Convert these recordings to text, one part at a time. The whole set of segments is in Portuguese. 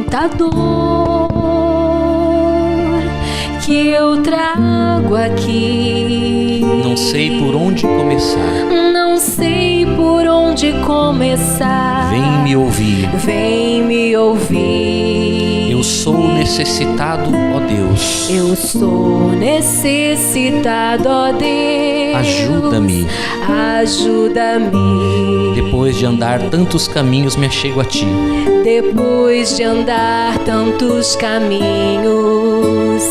muita dor que eu trago aqui. Não sei por onde começar. Não sei por onde começar. Vem me ouvir. Vem me ouvir. Eu sou necessitado, ó Deus. Eu sou necessitado, ó Deus. Ajuda-me. Ajuda-me. Depois de andar tantos caminhos, me achego a Ti. Depois de andar tantos caminhos,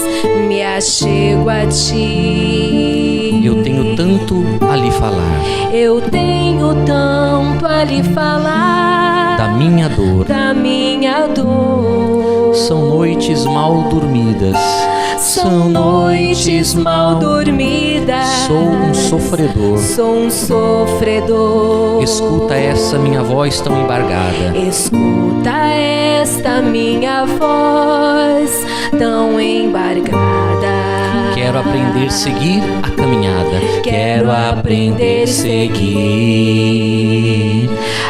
me achego a Ti. Eu tenho tanto a lhe falar. Eu tenho tanto a lhe falar. Da minha dor. Da minha dor. São noites mal dormidas. São noites mal dormidas. Sou um sofredor. Sou um sofredor. Escuta essa minha voz tão embargada. Escuta esta minha voz tão embargada. Quero aprender a seguir a caminhada. Quero aprender a seguir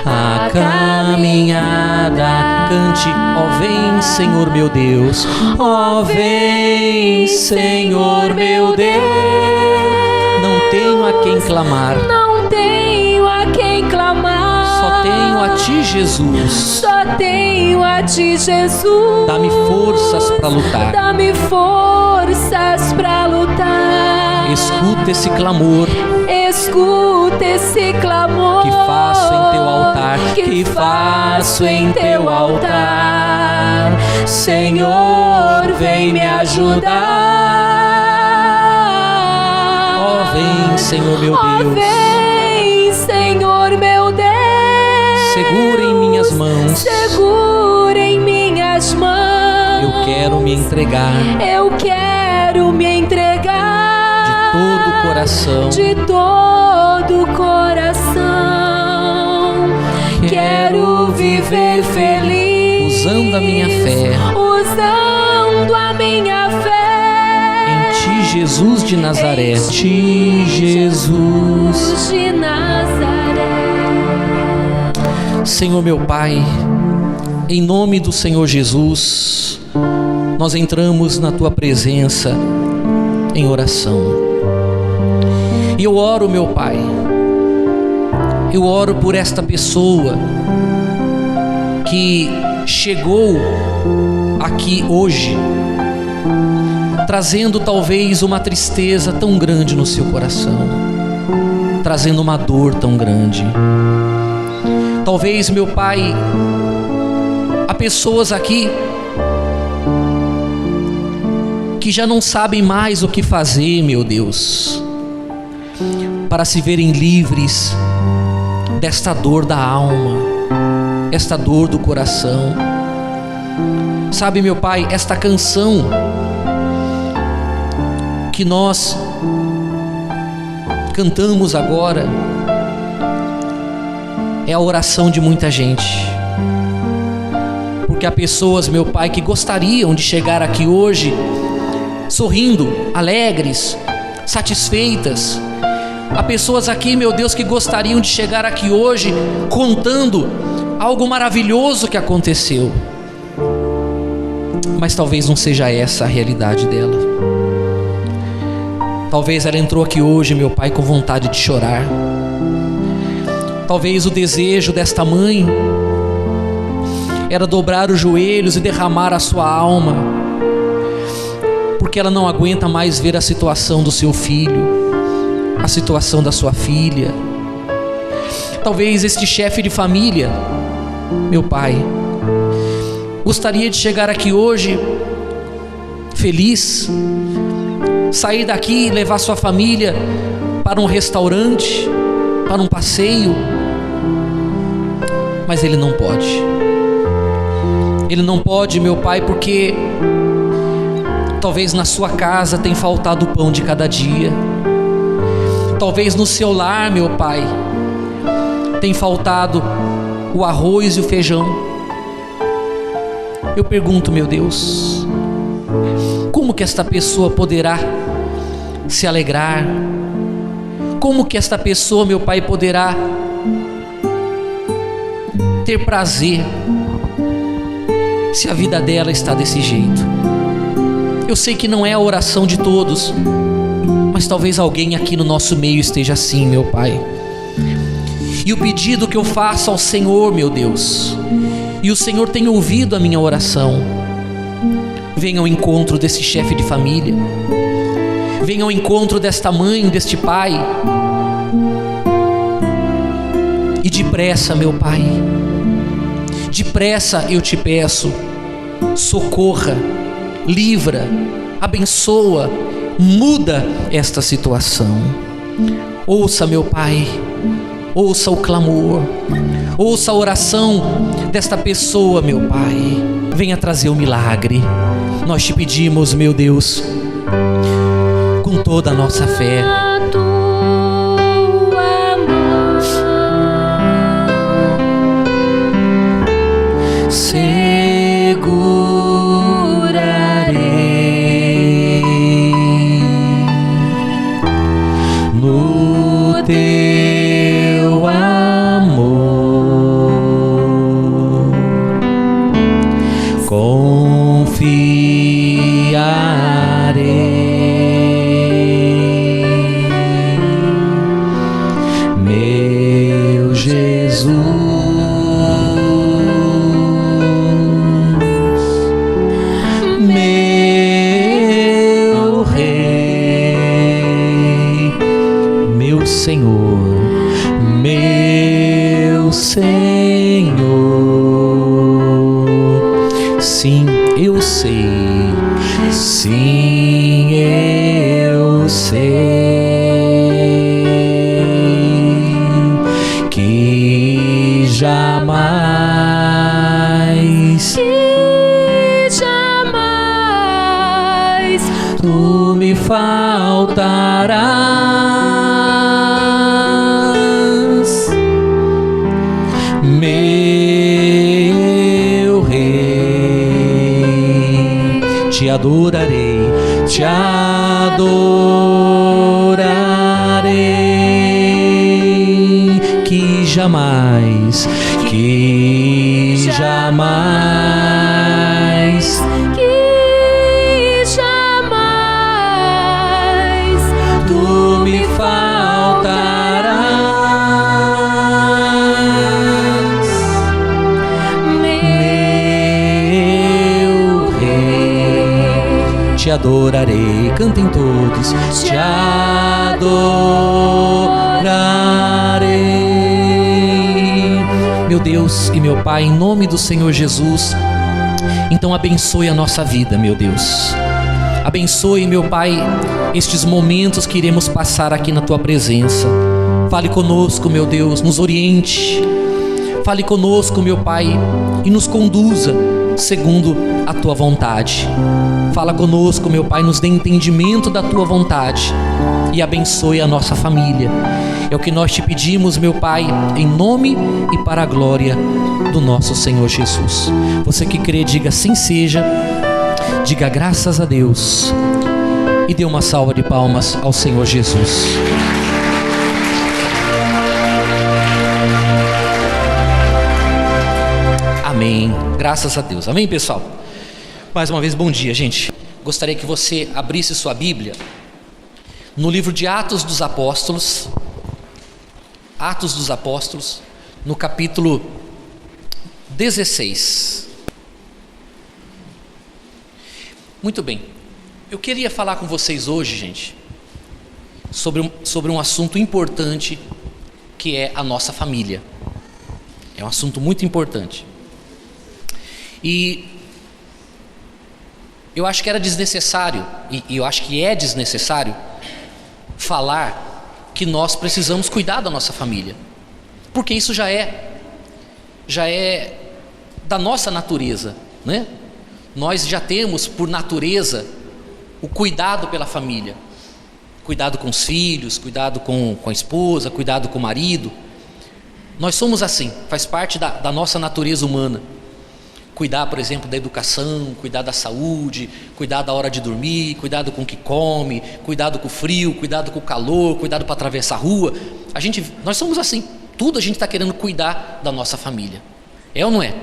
a caminhada. Cante, ó vem, Senhor meu Deus. Ó vem, Senhor meu Deus. Não tenho a quem clamar. Não tenho a quem clamar. Só tenho a Ti, Jesus. Só tenho a Ti, Jesus. Dá-me forças para lutar. Dá-me forças para lutar. Escuta esse clamor. Escuta esse clamor que faço em Teu altar. Que faço em Teu altar. Senhor, vem me ajudar. Ó vem, Senhor meu Deus. Ó vem, Senhor meu Deus. Segura em minhas mãos. Segura em minhas mãos. Eu quero me entregar. Eu quero me entregar. De todo o coração. De todo o coração. Quero viver feliz. Usando a minha fé. Usando a minha fé. Em Ti, Jesus de Nazaré. Em Ti, Jesus de Nazaré. Senhor meu Pai, em nome do Senhor Jesus, nós entramos na Tua presença em oração. E eu oro, meu Pai, eu oro por esta pessoa que chegou aqui hoje, trazendo talvez uma tristeza tão grande no seu coração, trazendo uma dor tão grande. Talvez, meu Pai, há pessoas aqui que já não sabem mais o que fazer, meu Deus, para se verem livres desta dor da alma, esta dor do coração. Sabe, meu Pai, esta canção que nós cantamos agora é a oração de muita gente, porque há pessoas, meu Pai, que gostariam de chegar aqui hoje sorrindo, alegres, satisfeitas. Há pessoas aqui, meu Deus, que gostariam de chegar aqui hoje contando algo maravilhoso que aconteceu, mas talvez não seja essa a realidade dela. Talvez ela entrou aqui hoje, meu Pai, com vontade de chorar. Talvez o desejo desta mãe era dobrar os joelhos e derramar a sua alma, porque ela não aguenta mais ver a situação do seu filho, a situação da sua filha. Talvez este chefe de família, meu Pai, gostaria de chegar aqui hoje feliz, sair daqui e levar sua família para um restaurante, para um passeio, mas ele não pode. Ele não pode, meu Pai, porque talvez na sua casa tenha faltado o pão de cada dia. Talvez no seu lar, meu Pai, tenha faltado o arroz e o feijão. Eu pergunto, meu Deus, como que esta pessoa poderá se alegrar? Como que esta pessoa, meu Pai, poderá ter prazer se a vida dela está desse jeito. Eu sei que não é a oração de todos, mas talvez alguém aqui no nosso meio esteja assim, meu Pai. E o pedido que eu faço ao Senhor, meu Deus, e o Senhor tem ouvido a minha oração, venha ao encontro desse chefe de família, venha ao encontro desta mãe, deste pai, e depressa, meu Pai, depressa eu te peço, socorra, livra, abençoa, muda esta situação. Ouça, meu Pai, ouça o clamor, ouça a oração desta pessoa, meu Pai. Venha trazer o milagre. Nós te pedimos, meu Deus, com toda a nossa fé. Segurarei no teu amor, confiarei, meu Jesus. Senhor, meu Senhor, sim, eu sei, sim, eu sei que jamais tu me faltarás. Meu Rei, te adorarei, te adorarei, que jamais tu me faltarás. Te adorarei, cantem todos, te adorarei. Meu Deus e meu Pai, em nome do Senhor Jesus, então abençoe a nossa vida, meu Deus. Abençoe, meu Pai, estes momentos que iremos passar aqui na Tua presença. Fale conosco, meu Deus, nos oriente. Fale conosco, meu Pai, e nos conduza segundo a Tua vontade. Fala conosco, meu Pai, nos dê entendimento da Tua vontade e abençoe a nossa família. É o que nós te pedimos, meu Pai, em nome e para a glória do nosso Senhor Jesus. Você que crê, diga assim seja, diga graças a Deus e dê uma salva de palmas ao Senhor Jesus. Amém, graças a Deus. Amém, pessoal? Mais uma vez, bom dia, gente. Gostaria que você abrisse sua Bíblia no livro de Atos dos Apóstolos, no capítulo 16. Muito bem, eu queria falar com vocês hoje, gente, sobre um assunto importante, que é a nossa família. É um assunto muito importante. E eu acho que era desnecessário, e eu acho que é desnecessário, falar que nós precisamos cuidar da nossa família, porque isso já é da nossa natureza, né? Nós já temos por natureza o cuidado pela família, cuidado com os filhos, cuidado com a esposa, cuidado com o marido. Nós somos assim, faz parte da nossa natureza humana. Cuidar, por exemplo, da educação, cuidar da saúde, cuidar da hora de dormir, cuidado com o que come, cuidado com o frio, cuidado com o calor, cuidado para atravessar a rua. Nós somos assim, tudo a gente está querendo cuidar da nossa família. É ou não é?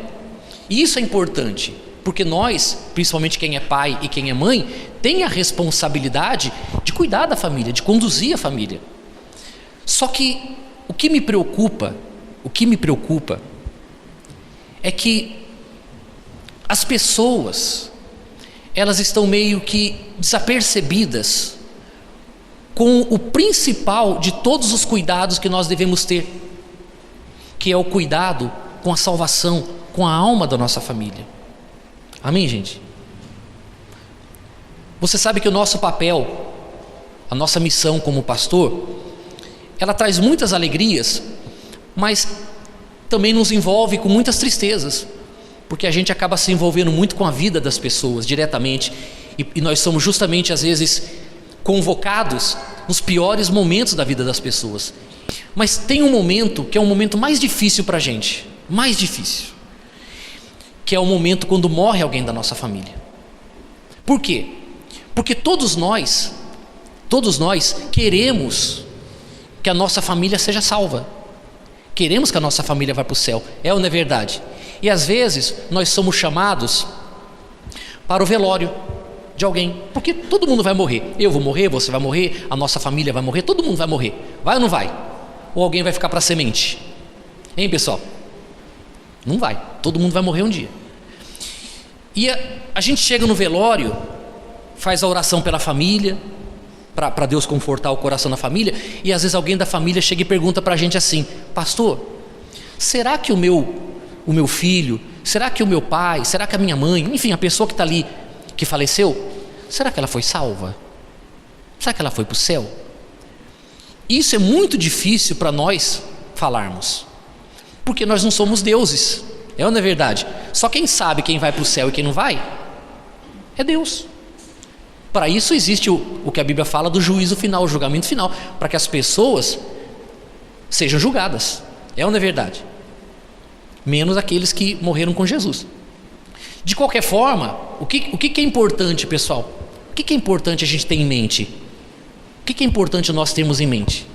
E isso é importante, Porque nós, principalmente quem é pai e quem é mãe, tem a responsabilidade de cuidar da família, de conduzir a família. Só que o que me preocupa é que as pessoas, elas estão meio que desapercebidas com o principal de todos os cuidados que nós devemos ter, que é o cuidado com a salvação, com a alma da nossa família. Amém, gente? Você sabe que o nosso papel, a nossa missão como pastor, ela traz muitas alegrias, mas também nos envolve com muitas tristezas, porque a gente acaba se envolvendo muito com a vida das pessoas diretamente, e nós somos justamente às vezes convocados nos piores momentos da vida das pessoas. Mas tem um momento que é um momento mais difícil para a gente, mais difícil, que é o momento quando morre alguém da nossa família. Por quê? Porque todos nós queremos que a nossa família seja salva, queremos que a nossa família vá para o céu, é ou não é verdade? E às vezes nós somos chamados para o velório de alguém, porque todo mundo vai morrer. Eu vou morrer, você vai morrer, a nossa família vai morrer, todo mundo vai morrer. Vai ou não vai? Ou alguém vai ficar para a semente? Hein, pessoal? Não vai, todo mundo vai morrer um dia. E a gente chega no velório, faz a oração pela família, para Deus confortar o coração da família, e às vezes alguém da família chega e pergunta para a gente assim: pastor, será que o meu filho, será que o meu pai, será que a minha mãe, enfim, a pessoa que está ali, que faleceu, será que ela foi salva? Será que ela foi para o céu? Isso é muito difícil para nós falarmos, porque nós não somos deuses, é ou não é verdade? Só quem sabe quem vai para o céu e quem não vai é Deus. Para isso existe o que a Bíblia fala do juízo final, o julgamento final, para que as pessoas sejam julgadas, é ou não é verdade? Menos aqueles que morreram com Jesus. De qualquer forma, o que é importante, pessoal? O que é importante a gente ter em mente? O que é importante nós termos em mente?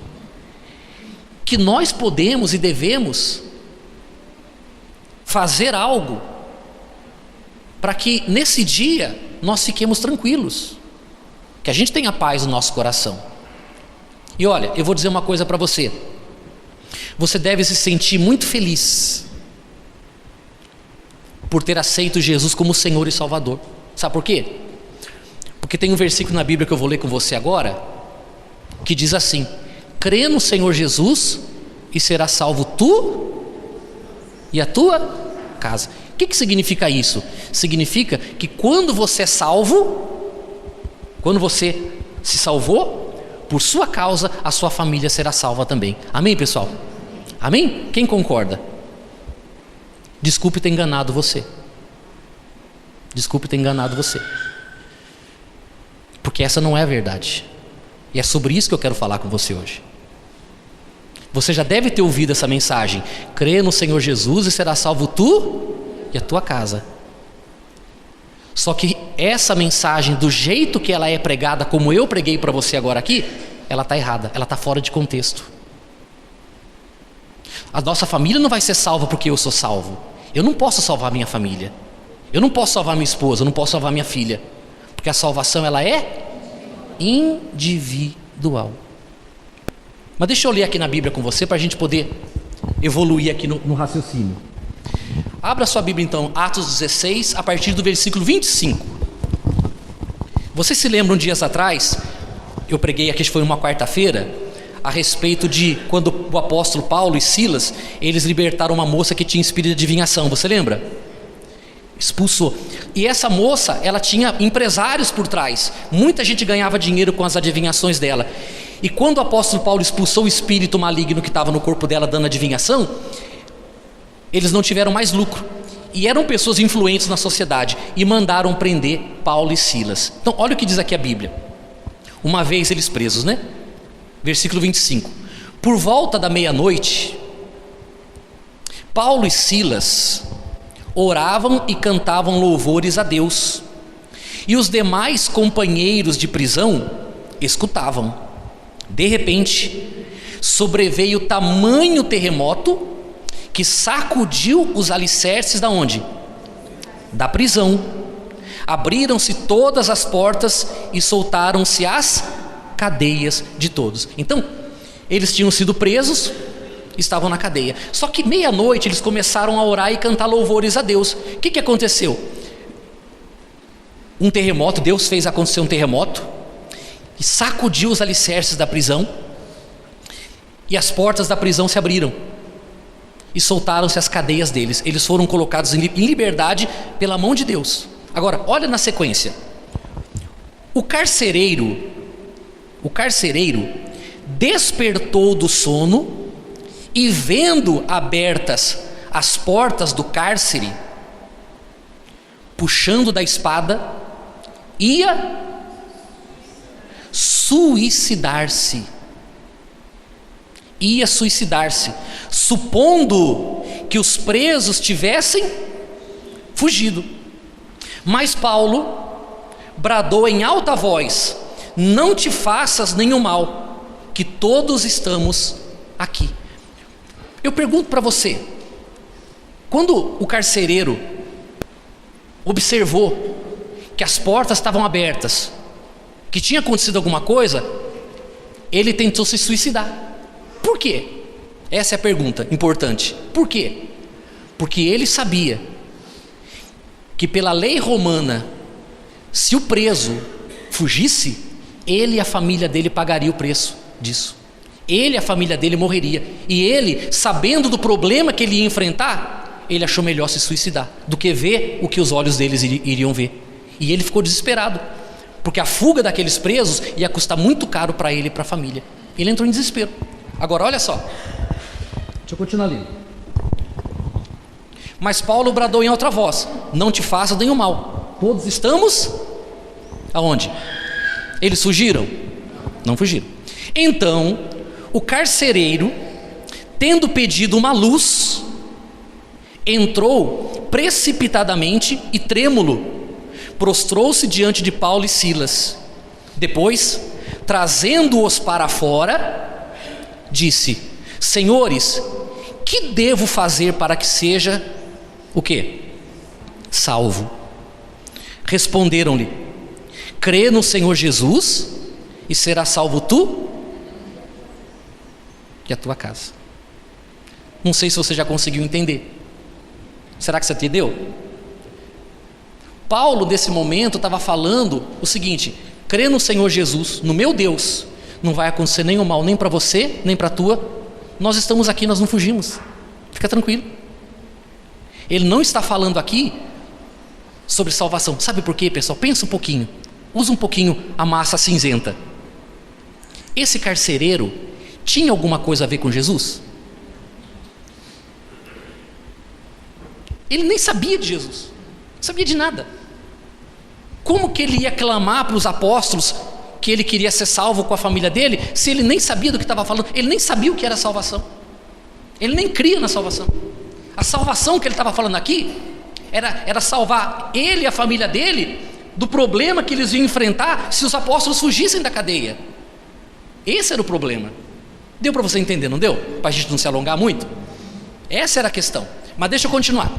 Que nós podemos e devemos fazer algo para que nesse dia nós fiquemos tranquilos, que a gente tenha paz no nosso coração. E olha, eu vou dizer uma coisa para você: você deve se sentir muito feliz por ter aceito Jesus como Senhor e Salvador. Sabe por quê? Porque tem um versículo na Bíblia que eu vou ler com você agora, que diz assim: crê no Senhor Jesus e será salvo tu e a tua casa. O que significa isso? Significa que quando você é salvo, quando você se salvou, por sua causa a sua família será salva também. Amém, pessoal? Amém? Quem concorda? Desculpe ter enganado você. Desculpe ter enganado você, porque essa não é a verdade. E é sobre isso que eu quero falar com você hoje. Você já deve ter ouvido essa mensagem: crê no Senhor Jesus e será salvo tu e a tua casa. Só que essa mensagem, do jeito que ela é pregada, como eu preguei para você agora aqui, ela está errada, ela está fora de contexto. A nossa família não vai ser salva porque eu sou salvo. Eu não posso salvar minha família, eu não posso salvar minha esposa, eu não posso salvar minha filha, porque a salvação ela é individual. Mas deixa eu ler aqui na Bíblia com você para a gente poder evoluir aqui no raciocínio. Abra sua Bíblia então, Atos 16, a partir do versículo 25. Vocês se lembram, dias atrás, eu preguei aqui, foi uma quarta-feira, a respeito de quando o apóstolo Paulo e Silas, eles libertaram uma moça que tinha espírito de adivinhação, você lembra? Expulsou. E essa moça, ela tinha empresários por trás, muita gente ganhava dinheiro com as adivinhações dela. E quando o apóstolo Paulo expulsou o espírito maligno que estava no corpo dela dando adivinhação, eles não tiveram mais lucro, e eram pessoas influentes na sociedade, e mandaram prender Paulo e Silas. Então olha o que diz aqui a Bíblia. Uma vez eles presos, né? Versículo 25: por volta da meia-noite, Paulo e Silas oravam e cantavam louvores a Deus, e os demais companheiros de prisão escutavam. De repente, sobreveio tamanho terremoto que sacudiu os alicerces da onde? da prisão, abriram-se todas as portas e soltaram-se as cadeias de todos. Então, eles tinham sido presos, estavam na cadeia. Só que meia-noite eles começaram a orar e cantar louvores a Deus. O que aconteceu? Um terremoto, Deus fez acontecer um terremoto e sacudiu os alicerces da prisão, e as portas da prisão se abriram e soltaram-se as cadeias deles. Eles foram colocados em liberdade pela mão de Deus. Agora, olha na sequência. O carcereiro despertou do sono e, vendo abertas as portas do cárcere, puxando da espada, ia suicidar-se, supondo que os presos tivessem fugido. Mas Paulo bradou em alta voz: não te faças nenhum mal, que todos estamos aqui. Eu pergunto para você, quando o carcereiro observou que as portas estavam abertas, que tinha acontecido alguma coisa, ele tentou se suicidar. Por quê? Essa é a pergunta importante. Por quê? Porque ele sabia que pela lei romana, se o preso fugisse, ele e a família dele pagaria o preço disso. Ele e a família dele morreria. E ele, sabendo do problema que ele ia enfrentar, ele achou melhor se suicidar do que ver o que os olhos deles iriam ver. E ele ficou desesperado, porque a fuga daqueles presos ia custar muito caro para ele e para a família. Ele entrou em desespero. Agora olha só, deixa eu continuar lendo. Mas Paulo bradou em outra voz: não te faças nenhum mal, todos estamos aonde? Eles fugiram? Não fugiram. Então o carcereiro, tendo pedido uma luz, entrou precipitadamente e trêmulo, prostrou-se diante de Paulo e Silas. Depois, trazendo-os para fora, disse: senhores, que devo fazer para que seja o quê? Salvo. Responderam-lhe: crê no Senhor Jesus e será salvo tu e a tua casa. Não sei se você já conseguiu entender. Será que você entendeu? Paulo nesse momento estava falando o seguinte: crê no Senhor Jesus, no meu Deus, não vai acontecer nenhum mal, nem para você, nem para a tua. Nós estamos aqui, nós não fugimos, fica tranquilo. Ele não está falando aqui sobre salvação. Sabe por quê, pessoal? Pensa um pouquinho, usa um pouquinho a massa cinzenta. Esse carcereiro tinha alguma coisa a ver com Jesus? Ele nem sabia de Jesus, não sabia de nada. Como que ele ia clamar para os apóstolos que ele queria ser salvo com a família dele, se ele nem sabia do que estava falando? Ele nem sabia o que era salvação, ele nem cria na salvação. A salvação que ele estava falando aqui era salvar ele e a família dele do problema que eles iam enfrentar se os apóstolos fugissem da cadeia. Esse era o problema. Deu para você entender, não deu? Para a gente não se alongar muito. Essa era a questão. Mas deixa eu continuar.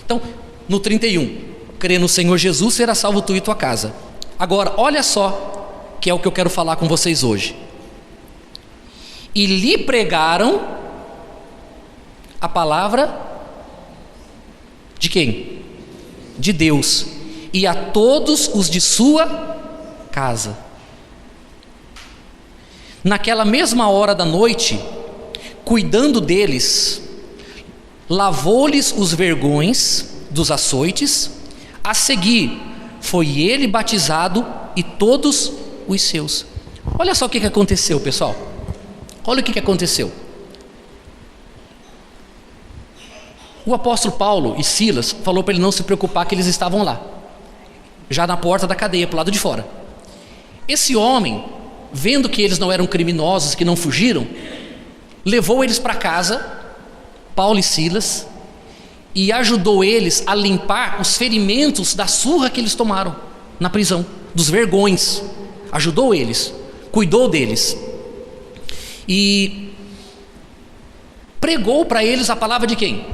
Então, no 31, crê no Senhor Jesus, será salvo tu e tua casa. Agora, olha só, que é o que eu quero falar com vocês hoje. E lhe pregaram a palavra de quem? De Deus, e a todos os de sua casa. Naquela mesma hora da noite, cuidando deles, lavou-lhes os vergões dos açoites. A seguir, foi ele batizado e todos os seus. Olha só o que aconteceu, pessoal. Olha o que aconteceu. O apóstolo Paulo e Silas falou para ele não se preocupar, que eles estavam lá, já na porta da cadeia, para o lado de fora. Esse homem, vendo que eles não eram criminosos, que não fugiram, levou eles para casa, Paulo e Silas, e ajudou eles a limpar os ferimentos da surra que eles tomaram na prisão, dos vergões. Ajudou eles, cuidou deles e pregou para eles a palavra de quem?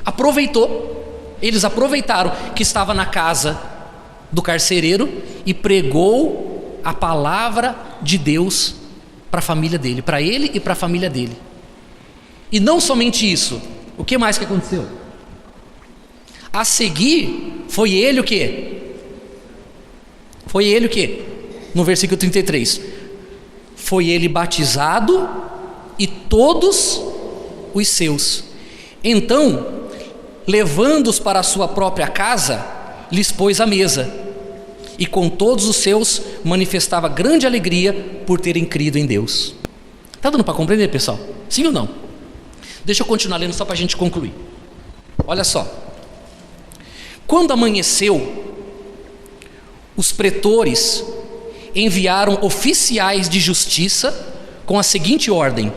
Aproveitou Eles aproveitaram que estava na casa do carcereiro e pregou a palavra de Deus para a família dele, para ele e para a família dele. E não somente isso, o que mais que aconteceu? A seguir, foi ele o quê? Foi ele o quê? No versículo 33. Foi ele batizado e todos os seus. Então, levando-os para a sua própria casa, lhes pôs à mesa. E com todos os seus manifestava grande alegria por terem crido em Deus. Está dando para compreender, pessoal? Sim ou não? Deixa eu continuar lendo só para a gente concluir. Olha só. Quando amanheceu, os pretores enviaram oficiais de justiça com a seguinte ordem: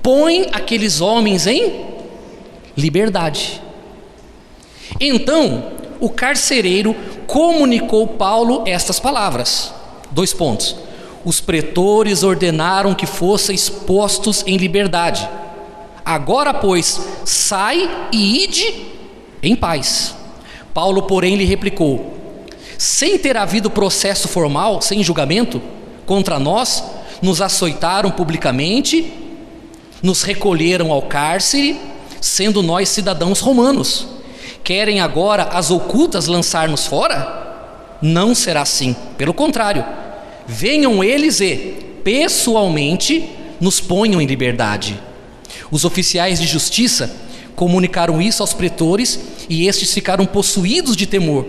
põe aqueles homens em liberdade. Então o carcereiro comunicou Paulo estas palavras. 2 pontos. Os pretores ordenaram que fossem expostos em liberdade. Agora, pois, sai e ide em paz. Paulo, porém, lhe replicou: sem ter havido processo formal, sem julgamento, contra nós, nos açoitaram publicamente, nos recolheram ao cárcere, sendo nós cidadãos romanos. Querem agora as ocultas lançar-nos fora? Não será assim, pelo contrário, venham eles e, pessoalmente, nos ponham em liberdade. Os oficiais de justiça comunicaram isso aos pretores e estes ficaram possuídos de temor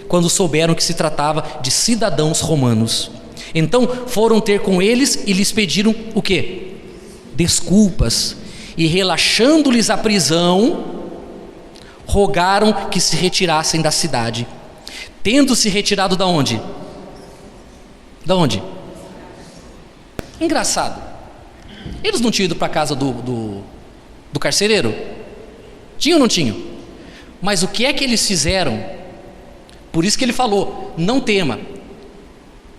quando souberam que se tratava de cidadãos romanos. Então foram ter com eles e lhes pediram o quê? Desculpas, e relaxando-lhes a prisão, rogaram que se retirassem da cidade. Tendo-se retirado da onde? Da onde? Engraçado, eles não tinham ido para a casa do carcereiro? Tinham ou não tinham? Mas o que é que eles fizeram? Por isso que ele falou: não tema,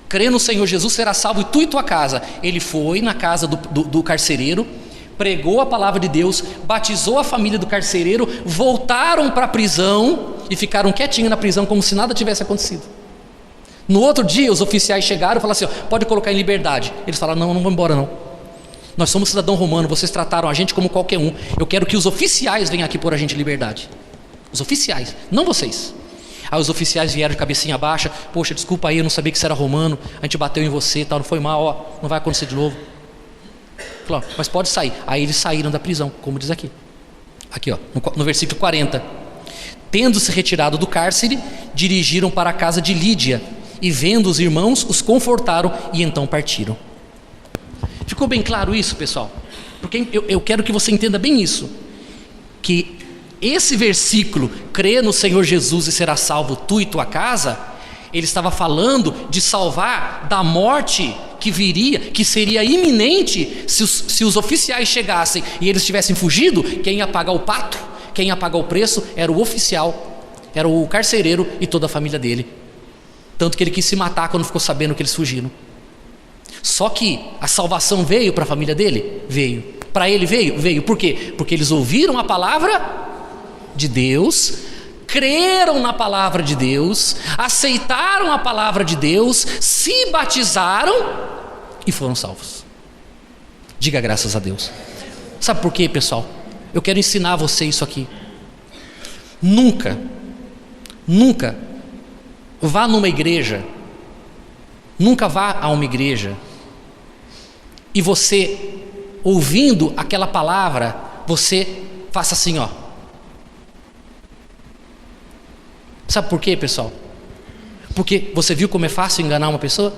crê no Senhor Jesus, será salvo, e tu e tua casa. Ele foi na casa do carcereiro, pregou a palavra de Deus, batizou a família do carcereiro, voltaram para a prisão e ficaram quietinhos na prisão como se nada tivesse acontecido. No outro dia os oficiais chegaram e falaram assim: pode colocar em liberdade. Eles falaram: não vamos embora não, nós somos cidadão romano, vocês trataram a gente como qualquer um, eu quero que os oficiais venham aqui pôr a gente em liberdade. Os oficiais, não vocês. Aí os oficiais vieram de cabecinha baixa: poxa, desculpa aí, eu não sabia que você era romano, a gente bateu em você, tal, não foi mal, ó, não vai acontecer de novo. Falou: mas pode sair. Aí eles saíram da prisão, como diz aqui ó, no versículo 40. Tendo-se retirado do cárcere, dirigiram para a casa de Lídia, e vendo os irmãos, os confortaram e então partiram. Ficou bem claro isso, pessoal? Porque eu quero que você entenda bem isso, que esse versículo, crê no Senhor Jesus e será salvo tu e tua casa, ele estava falando de salvar da morte que viria, que seria iminente se os oficiais chegassem e eles tivessem fugido. Quem ia pagar o pato, quem ia pagar o preço era o oficial, era o carcereiro e toda a família dele. Tanto que ele quis se matar quando ficou sabendo que eles fugiram. Só que a salvação veio para a família dele? Veio. Para ele veio. Por quê? Porque eles ouviram a palavra de Deus, creram na palavra de Deus, aceitaram a palavra de Deus, se batizaram e foram salvos. Diga graças a Deus. Sabe por quê, pessoal? Eu quero ensinar a você isso aqui. Nunca vá numa igreja, nunca vá a uma igreja e você, ouvindo aquela palavra, você faça assim, ó. Sabe por quê, pessoal? Porque você viu como é fácil enganar uma pessoa?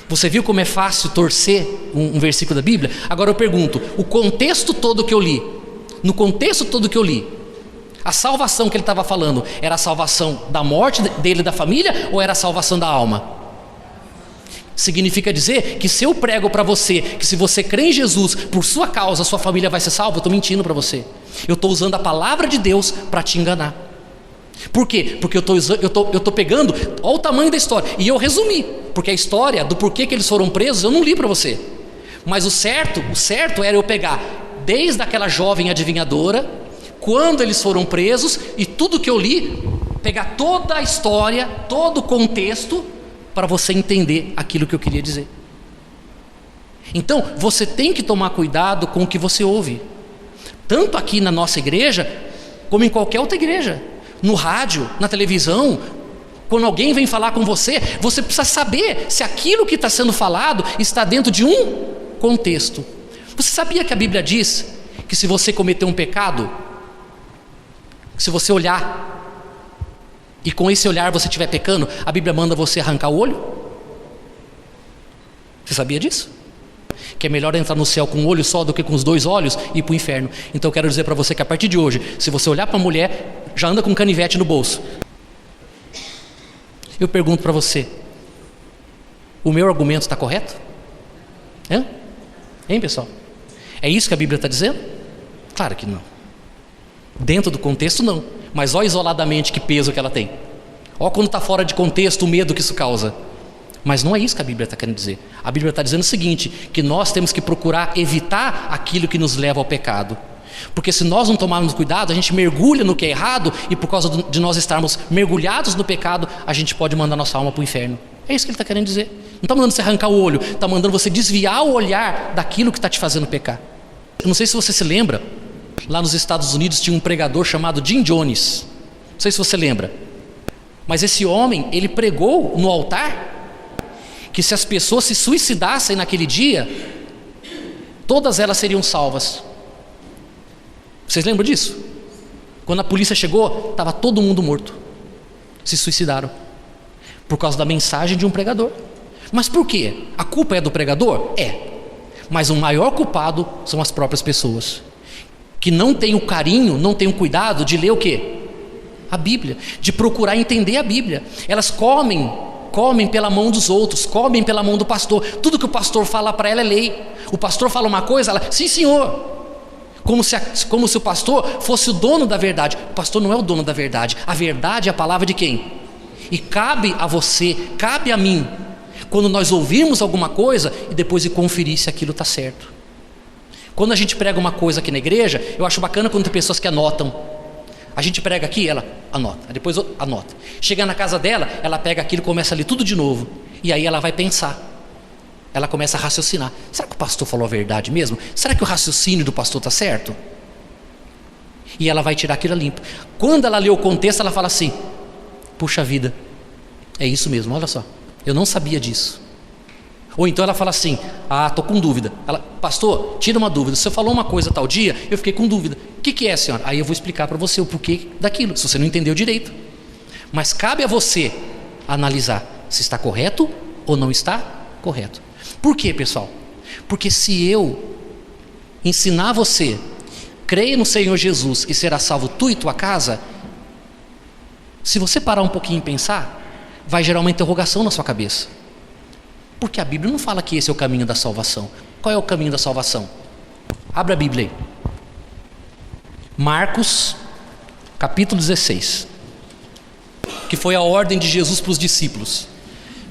Você viu como é fácil torcer um versículo da Bíblia? Agora eu pergunto, o contexto todo que eu li, no contexto todo que eu li, a salvação que ele estava falando, era a salvação da morte dele e da família, ou era a salvação da alma? Significa dizer que se eu prego para você, que se você crê em Jesus, por sua causa, a sua família vai ser salva, eu estou mentindo para você. Eu estou usando a palavra de Deus para te enganar. Por quê? Porque eu estou pegando, olha o tamanho da história, e eu resumi, porque a história do porquê que eles foram presos eu não li para você. Mas o certo era eu pegar desde aquela jovem adivinhadora, quando eles foram presos, e tudo que eu li, pegar toda a história, todo o contexto, para você entender aquilo que eu queria dizer. Então, você tem que tomar cuidado com o que você ouve, tanto aqui na nossa igreja, como em qualquer outra igreja, no rádio, na televisão. Quando alguém vem falar com você, você precisa saber se aquilo que está sendo falado está dentro de um contexto. Você sabia que a Bíblia diz que se você cometer um pecado, se você olhar, e com esse olhar você estiver pecando, a Bíblia manda você arrancar o olho? Você sabia disso? Que é melhor entrar no céu com um olho só do que com os 2 olhos e ir para o inferno. Então eu quero dizer para você que a partir de hoje, se você olhar para a mulher, já anda com um canivete no bolso. Eu pergunto para você, o meu argumento está correto? Hein, pessoal? É isso que a Bíblia está dizendo? Claro que não. Dentro do contexto não. Mas olha isoladamente que peso que ela tem. Olha quando está fora de contexto o medo que isso causa. Mas não é isso que a Bíblia está querendo dizer. A Bíblia está dizendo o seguinte, que nós temos que procurar evitar aquilo que nos leva ao pecado. Porque se nós não tomarmos cuidado, a gente mergulha no que é errado, e por causa de nós estarmos mergulhados no pecado, a gente pode mandar nossa alma para o inferno. É isso que ele está querendo dizer. Não está mandando você arrancar o olho, está mandando você desviar o olhar daquilo que está te fazendo pecar. Eu não sei se você se lembra, lá nos Estados Unidos tinha um pregador chamado Jim Jones. Não sei se você lembra, mas esse homem, ele pregou no altar que se as pessoas se suicidassem naquele dia, todas elas seriam salvas. Vocês lembram disso? Quando a polícia chegou, estava todo mundo morto. Se suicidaram por causa da mensagem de um pregador. Mas por quê? A culpa é do pregador? É. Mas o maior culpado são as próprias pessoas, que não têm o carinho, não têm o cuidado de ler o quê? A Bíblia, de procurar entender a Bíblia. Elas comem pela mão dos outros, comem pela mão do pastor. Tudo que o pastor fala para ela é lei. O pastor fala uma coisa, ela, sim senhor. Como se o pastor fosse o dono da verdade. O pastor não é o dono da verdade. A verdade é a palavra de quem? E cabe a você, cabe a mim, quando nós ouvirmos alguma coisa, e depois de conferir se aquilo está certo. Quando a gente prega uma coisa aqui na igreja, eu acho bacana quando tem pessoas que anotam. A gente prega aqui, ela anota, depois anota. Chega na casa dela, ela pega aquilo e começa a ler tudo de novo. E aí ela vai pensar. Ela começa a raciocinar. Será que o pastor falou a verdade mesmo? Será que o raciocínio do pastor está certo? E ela vai tirar aquilo limpo. Quando ela lê o contexto, ela fala assim, puxa vida, é isso mesmo, olha só, eu não sabia disso. Ou então ela fala assim, estou com dúvida. Ela, pastor, tira uma dúvida, você falou uma coisa tal dia, eu fiquei com dúvida. O que é, senhora? Aí eu vou explicar para você o porquê daquilo, se você não entendeu direito. Mas cabe a você analisar se está correto ou não está correto. Por quê, pessoal? Porque se eu ensinar você, creia no Senhor Jesus e será salvo tu e tua casa, se você parar um pouquinho e pensar, vai gerar uma interrogação na sua cabeça. Porque a Bíblia não fala que esse é o caminho da salvação. Qual é o caminho da salvação? Abra a Bíblia aí. Marcos, capítulo 16. Que foi a ordem de Jesus para os discípulos.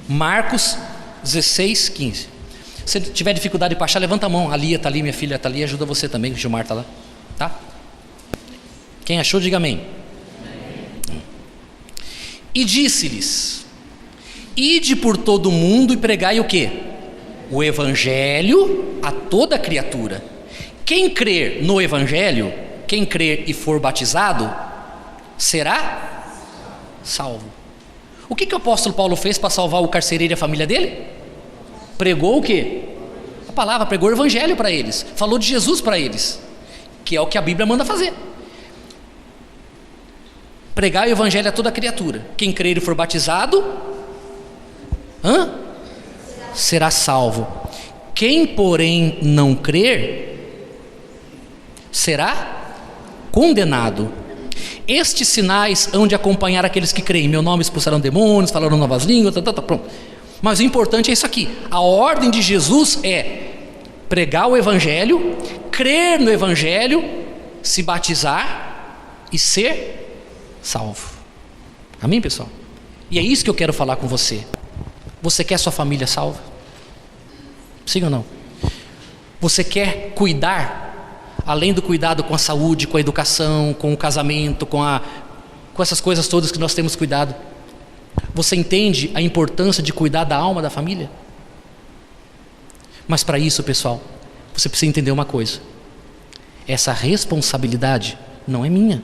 Marcos 16, 15. Se tiver dificuldade para achar, levanta a mão. A Lia está ali, minha filha está ali, ajuda você também, o Gilmar está lá. Tá? Quem achou, diga amém. E disse-lhes, ide por todo o mundo e pregai o quê? O Evangelho a toda criatura. Quem crer no Evangelho, quem crer e for batizado, será salvo. O que o apóstolo Paulo fez para salvar o carcereiro e a família dele? Pregou o quê? A palavra, pregou o Evangelho para eles, falou de Jesus para eles, que é o que a Bíblia manda fazer. Pregar o Evangelho a toda criatura. Quem crer e for batizado, será salvo. Quem, porém, não crer, será condenado. Estes sinais hão de acompanhar aqueles que creem. Em meu nome expulsarão demônios, falarão novas línguas, pronto. Mas o importante é isso aqui. A ordem de Jesus é pregar o Evangelho, crer no Evangelho, se batizar e ser salvo. Amém, pessoal? E é isso que eu quero falar com você. Você quer sua família salva? Sim ou não? Você quer cuidar além do cuidado com a saúde, com a educação, com o casamento, com essas coisas todas que nós temos cuidado, você entende a importância de cuidar da alma da família? Mas para isso, pessoal, você precisa entender uma coisa: essa responsabilidade não é minha.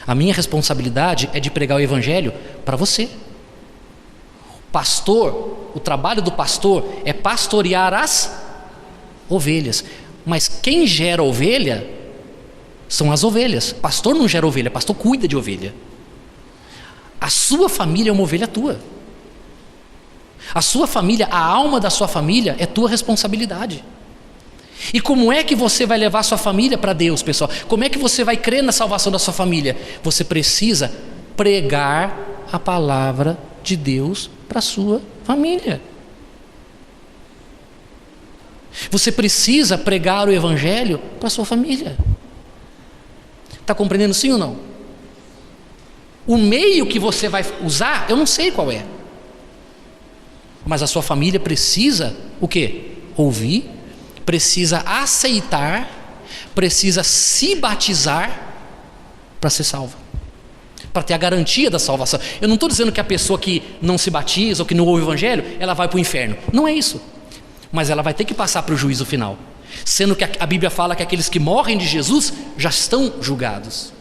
A minha responsabilidade é de pregar o evangelho para você. Pastor, o trabalho do pastor é pastorear as ovelhas, mas quem gera ovelha são as ovelhas. Pastor não gera ovelha, pastor cuida de ovelha. A sua família é uma ovelha tua. A sua família, a alma da sua família é tua responsabilidade. E como é que você vai levar sua família para Deus, pessoal? Como é que você vai crer na salvação da sua família? Você precisa pregar a palavra de Deus para a sua família. Você precisa pregar o evangelho para a sua família. Está compreendendo, sim ou não? O meio que você vai usar, eu não sei qual é. Mas a sua família precisa o quê? Ouvir, precisa aceitar, precisa se batizar para ser salva, para ter a garantia da salvação. Eu não estou dizendo que a pessoa que não se batiza ou que não ouve o evangelho, ela vai para o inferno. Não é isso. Mas ela vai ter que passar para o juízo final. Sendo que a Bíblia fala que aqueles que morrem de Jesus já estão julgados.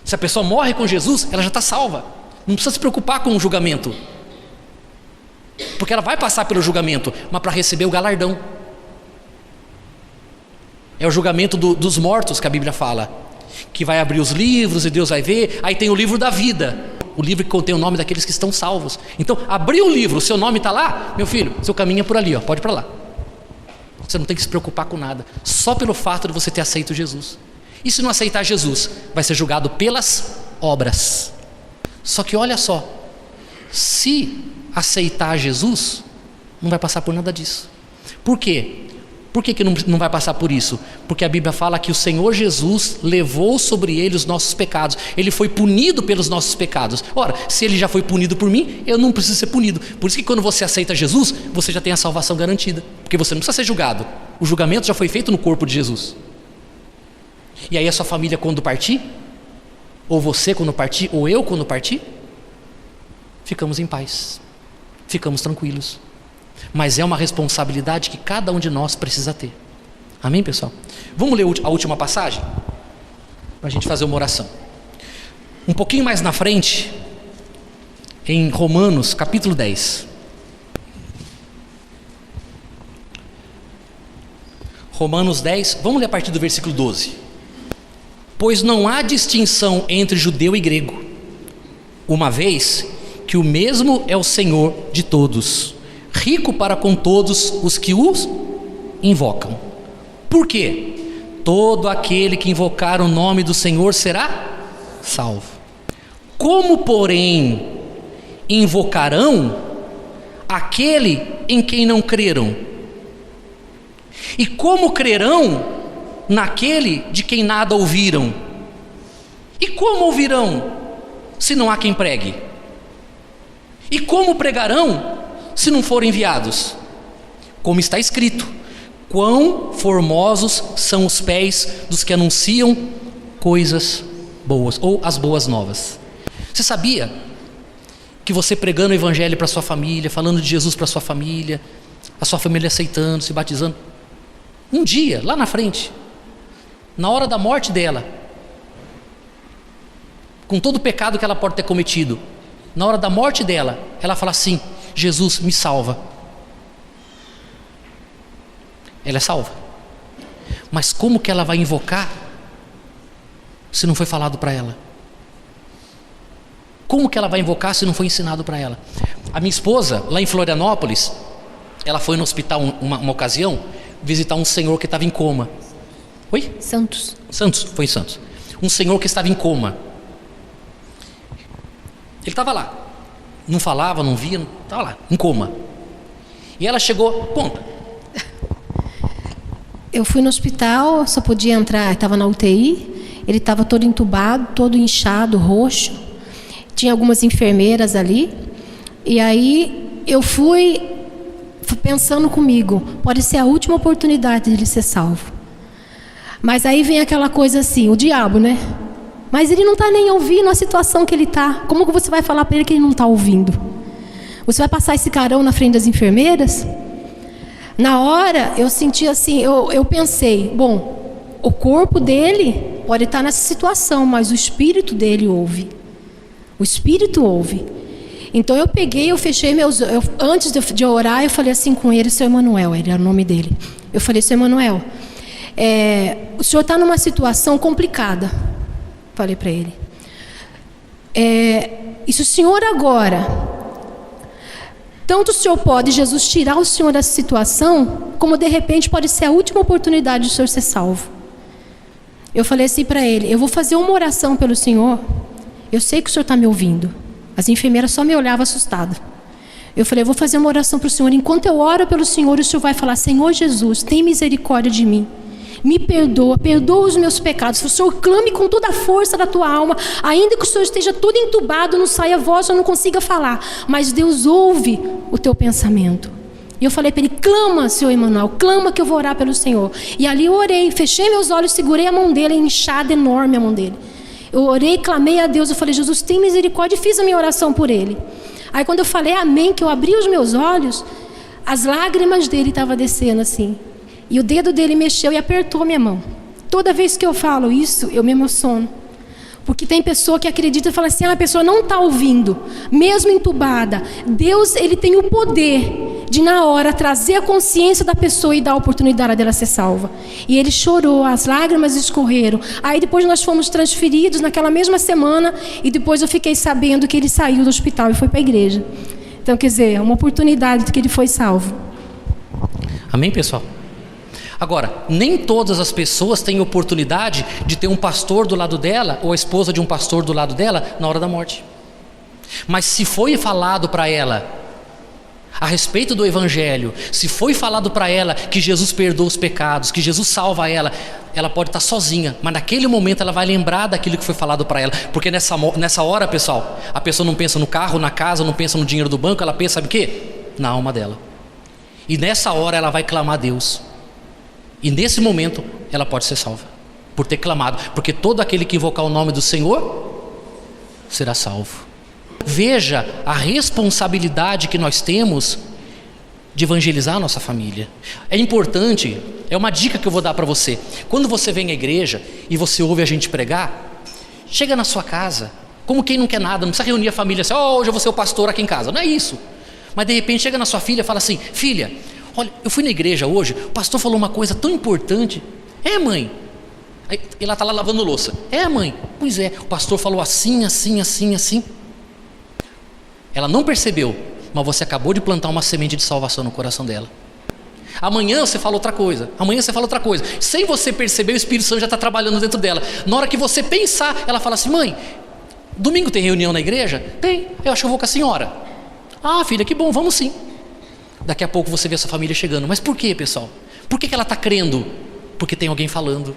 Se a pessoa morre com Jesus, ela já está salva. Não precisa se preocupar com o julgamento, porque ela vai passar pelo julgamento, mas para receber o galardão. É o julgamento dos mortos que a Bíblia fala, que vai abrir os livros e Deus vai ver. Aí tem o livro da vida, o livro que contém o nome daqueles que estão salvos. Então, abriu o livro, o seu nome está lá, meu filho, seu caminho é por ali, ó, pode ir para lá. Você não tem que se preocupar com nada, só pelo fato de você ter aceito Jesus. E se não aceitar Jesus, vai ser julgado pelas obras. Só que olha só, se aceitar Jesus, não vai passar por nada disso. Por quê? Por que não vai passar por isso? Porque a Bíblia fala que o Senhor Jesus levou sobre ele os nossos pecados. Ele foi punido pelos nossos pecados. Ora, se ele já foi punido por mim, eu não preciso ser punido. Por isso que quando você aceita Jesus, você já tem a salvação garantida, porque você não precisa ser julgado. O julgamento já foi feito no corpo de Jesus. E aí a sua família, quando partir, ou você quando partir, ou eu quando partir, ficamos em paz, ficamos tranquilos. Mas é uma responsabilidade que cada um de nós precisa ter. Amém, pessoal? Vamos ler a última passagem? Para a gente fazer uma oração. Um pouquinho mais na frente, em Romanos capítulo 10. Romanos 10, vamos ler a partir do versículo 12. Pois não há distinção entre judeu e grego, uma vez que o mesmo é o Senhor de todos, rico para com todos os que os invocam. Por quê? Todo aquele que invocar o nome do Senhor será salvo. Como, porém, invocarão aquele em quem não creram? E como crerão naquele de quem nada ouviram? E como ouvirão se não há quem pregue? E como pregarão se não forem enviados? Como está escrito: quão formosos são os pés dos que anunciam coisas boas, ou as boas novas. Você sabia que você pregando o evangelho para sua família, falando de Jesus para sua família, a sua família aceitando, se batizando, um dia, lá na frente, na hora da morte dela, com todo o pecado que ela pode ter cometido, na hora da morte dela, ela fala assim: Jesus, me salva. Ela é salva. Mas como que ela vai invocar se não foi falado para ela? Como que ela vai invocar se não foi ensinado para ela? A minha esposa, lá em Florianópolis, ela foi no hospital uma ocasião visitar um senhor que estava em coma. Oi? Santos, foi em Santos. Um senhor que estava em coma. Ele estava lá, não falava, não via, estava lá, em coma. E ela chegou, conta. eu fui no hospital, só podia entrar, estava na UTI, ele estava todo entubado, todo inchado, roxo, tinha algumas enfermeiras ali, e aí eu fui pensando comigo, pode ser a última oportunidade de ele ser salvo. Mas aí vem aquela coisa assim, o diabo, né? Mas ele não está nem ouvindo a situação que ele está. Como que você vai falar para ele que ele não está ouvindo? Você vai passar esse carão na frente das enfermeiras? Na hora, eu senti assim, eu pensei, bom, o corpo dele pode estar nessa situação, mas o espírito dele ouve. O espírito ouve. Então eu peguei, eu fechei meus... antes de orar, eu falei assim com ele, seu Emanuel, ele era o nome dele. Eu falei, seu Emanuel, o senhor está numa situação complicada. Falei para ele. E se o senhor agora, tanto o senhor pode, Jesus, tirar o senhor dessa situação, como de repente pode ser a última oportunidade de o senhor ser salvo. Eu falei assim para ele, eu vou fazer uma oração pelo senhor, eu sei que o senhor está me ouvindo. As enfermeiras só me olhavam assustadas. Eu falei, eu vou fazer uma oração para o senhor, enquanto eu oro pelo senhor, o senhor vai falar, Senhor Jesus, tem misericórdia de mim. Me perdoa, perdoa os meus pecados. O Senhor clame com toda a força da tua alma, ainda que o Senhor esteja todo entubado, não saia voz, eu não consiga falar, mas Deus ouve o teu pensamento. E eu falei para ele, clama, Senhor Emanuel, clama que eu vou orar pelo Senhor. E ali eu orei, fechei meus olhos, segurei a mão dele, inchada enorme a mão dele. Eu orei, clamei a Deus, eu falei, Jesus, tem misericórdia, e fiz a minha oração por ele. Aí quando eu falei amém, que eu abri os meus olhos, as lágrimas dele estavam descendo assim. E o dedo dele mexeu e apertou minha mão. Toda vez que eu falo isso, eu me emociono. Porque tem pessoa que acredita e fala assim, a pessoa não está ouvindo, mesmo entubada. Deus, ele tem o poder de na hora trazer a consciência da pessoa e dar a oportunidade dela ser salva. E ele chorou, as lágrimas escorreram. Aí depois nós fomos transferidos naquela mesma semana e depois eu fiquei sabendo que ele saiu do hospital e foi para a igreja. Então, quer dizer, é uma oportunidade de que ele foi salvo. Amém, pessoal? Agora, nem todas as pessoas têm oportunidade de ter um pastor do lado dela, ou a esposa de um pastor do lado dela, na hora da morte. Mas se foi falado para ela a respeito do Evangelho, se foi falado para ela que Jesus perdoa os pecados, que Jesus salva ela, ela pode estar sozinha, mas naquele momento ela vai lembrar daquilo que foi falado para ela. Porque nessa hora, pessoal, a pessoa não pensa no carro, na casa, não pensa no dinheiro do banco, ela pensa, sabe o quê? Na alma dela. E nessa hora ela vai clamar a Deus. E nesse momento ela pode ser salva, por ter clamado, porque todo aquele que invocar o nome do Senhor será salvo. Veja a responsabilidade que nós temos de evangelizar a nossa família. É importante, é uma dica que eu vou dar para você. Quando você vem à igreja e você ouve a gente pregar, chega na sua casa, como quem não quer nada, não precisa reunir a família assim, hoje eu vou ser o pastor aqui em casa, não é isso. Mas de repente chega na sua filha e fala assim, filha, olha, eu fui na igreja hoje, o pastor falou uma coisa tão importante. É, mãe? Aí, ela está lá lavando louça. É, mãe? Pois é, o pastor falou assim, assim, assim, assim. Ela não percebeu, mas você acabou de plantar uma semente de salvação no coração dela. Amanhã você fala outra coisa, amanhã você fala outra coisa. Sem você perceber, o Espírito Santo já está trabalhando dentro dela. Na hora que você pensar, ela fala assim, mãe, domingo tem reunião na igreja? Tem, eu acho que eu vou com a senhora. Ah, filha, que bom, vamos sim. Daqui a pouco você vê a sua família chegando. Mas por quê, pessoal? Por que ela está crendo? Porque tem alguém falando.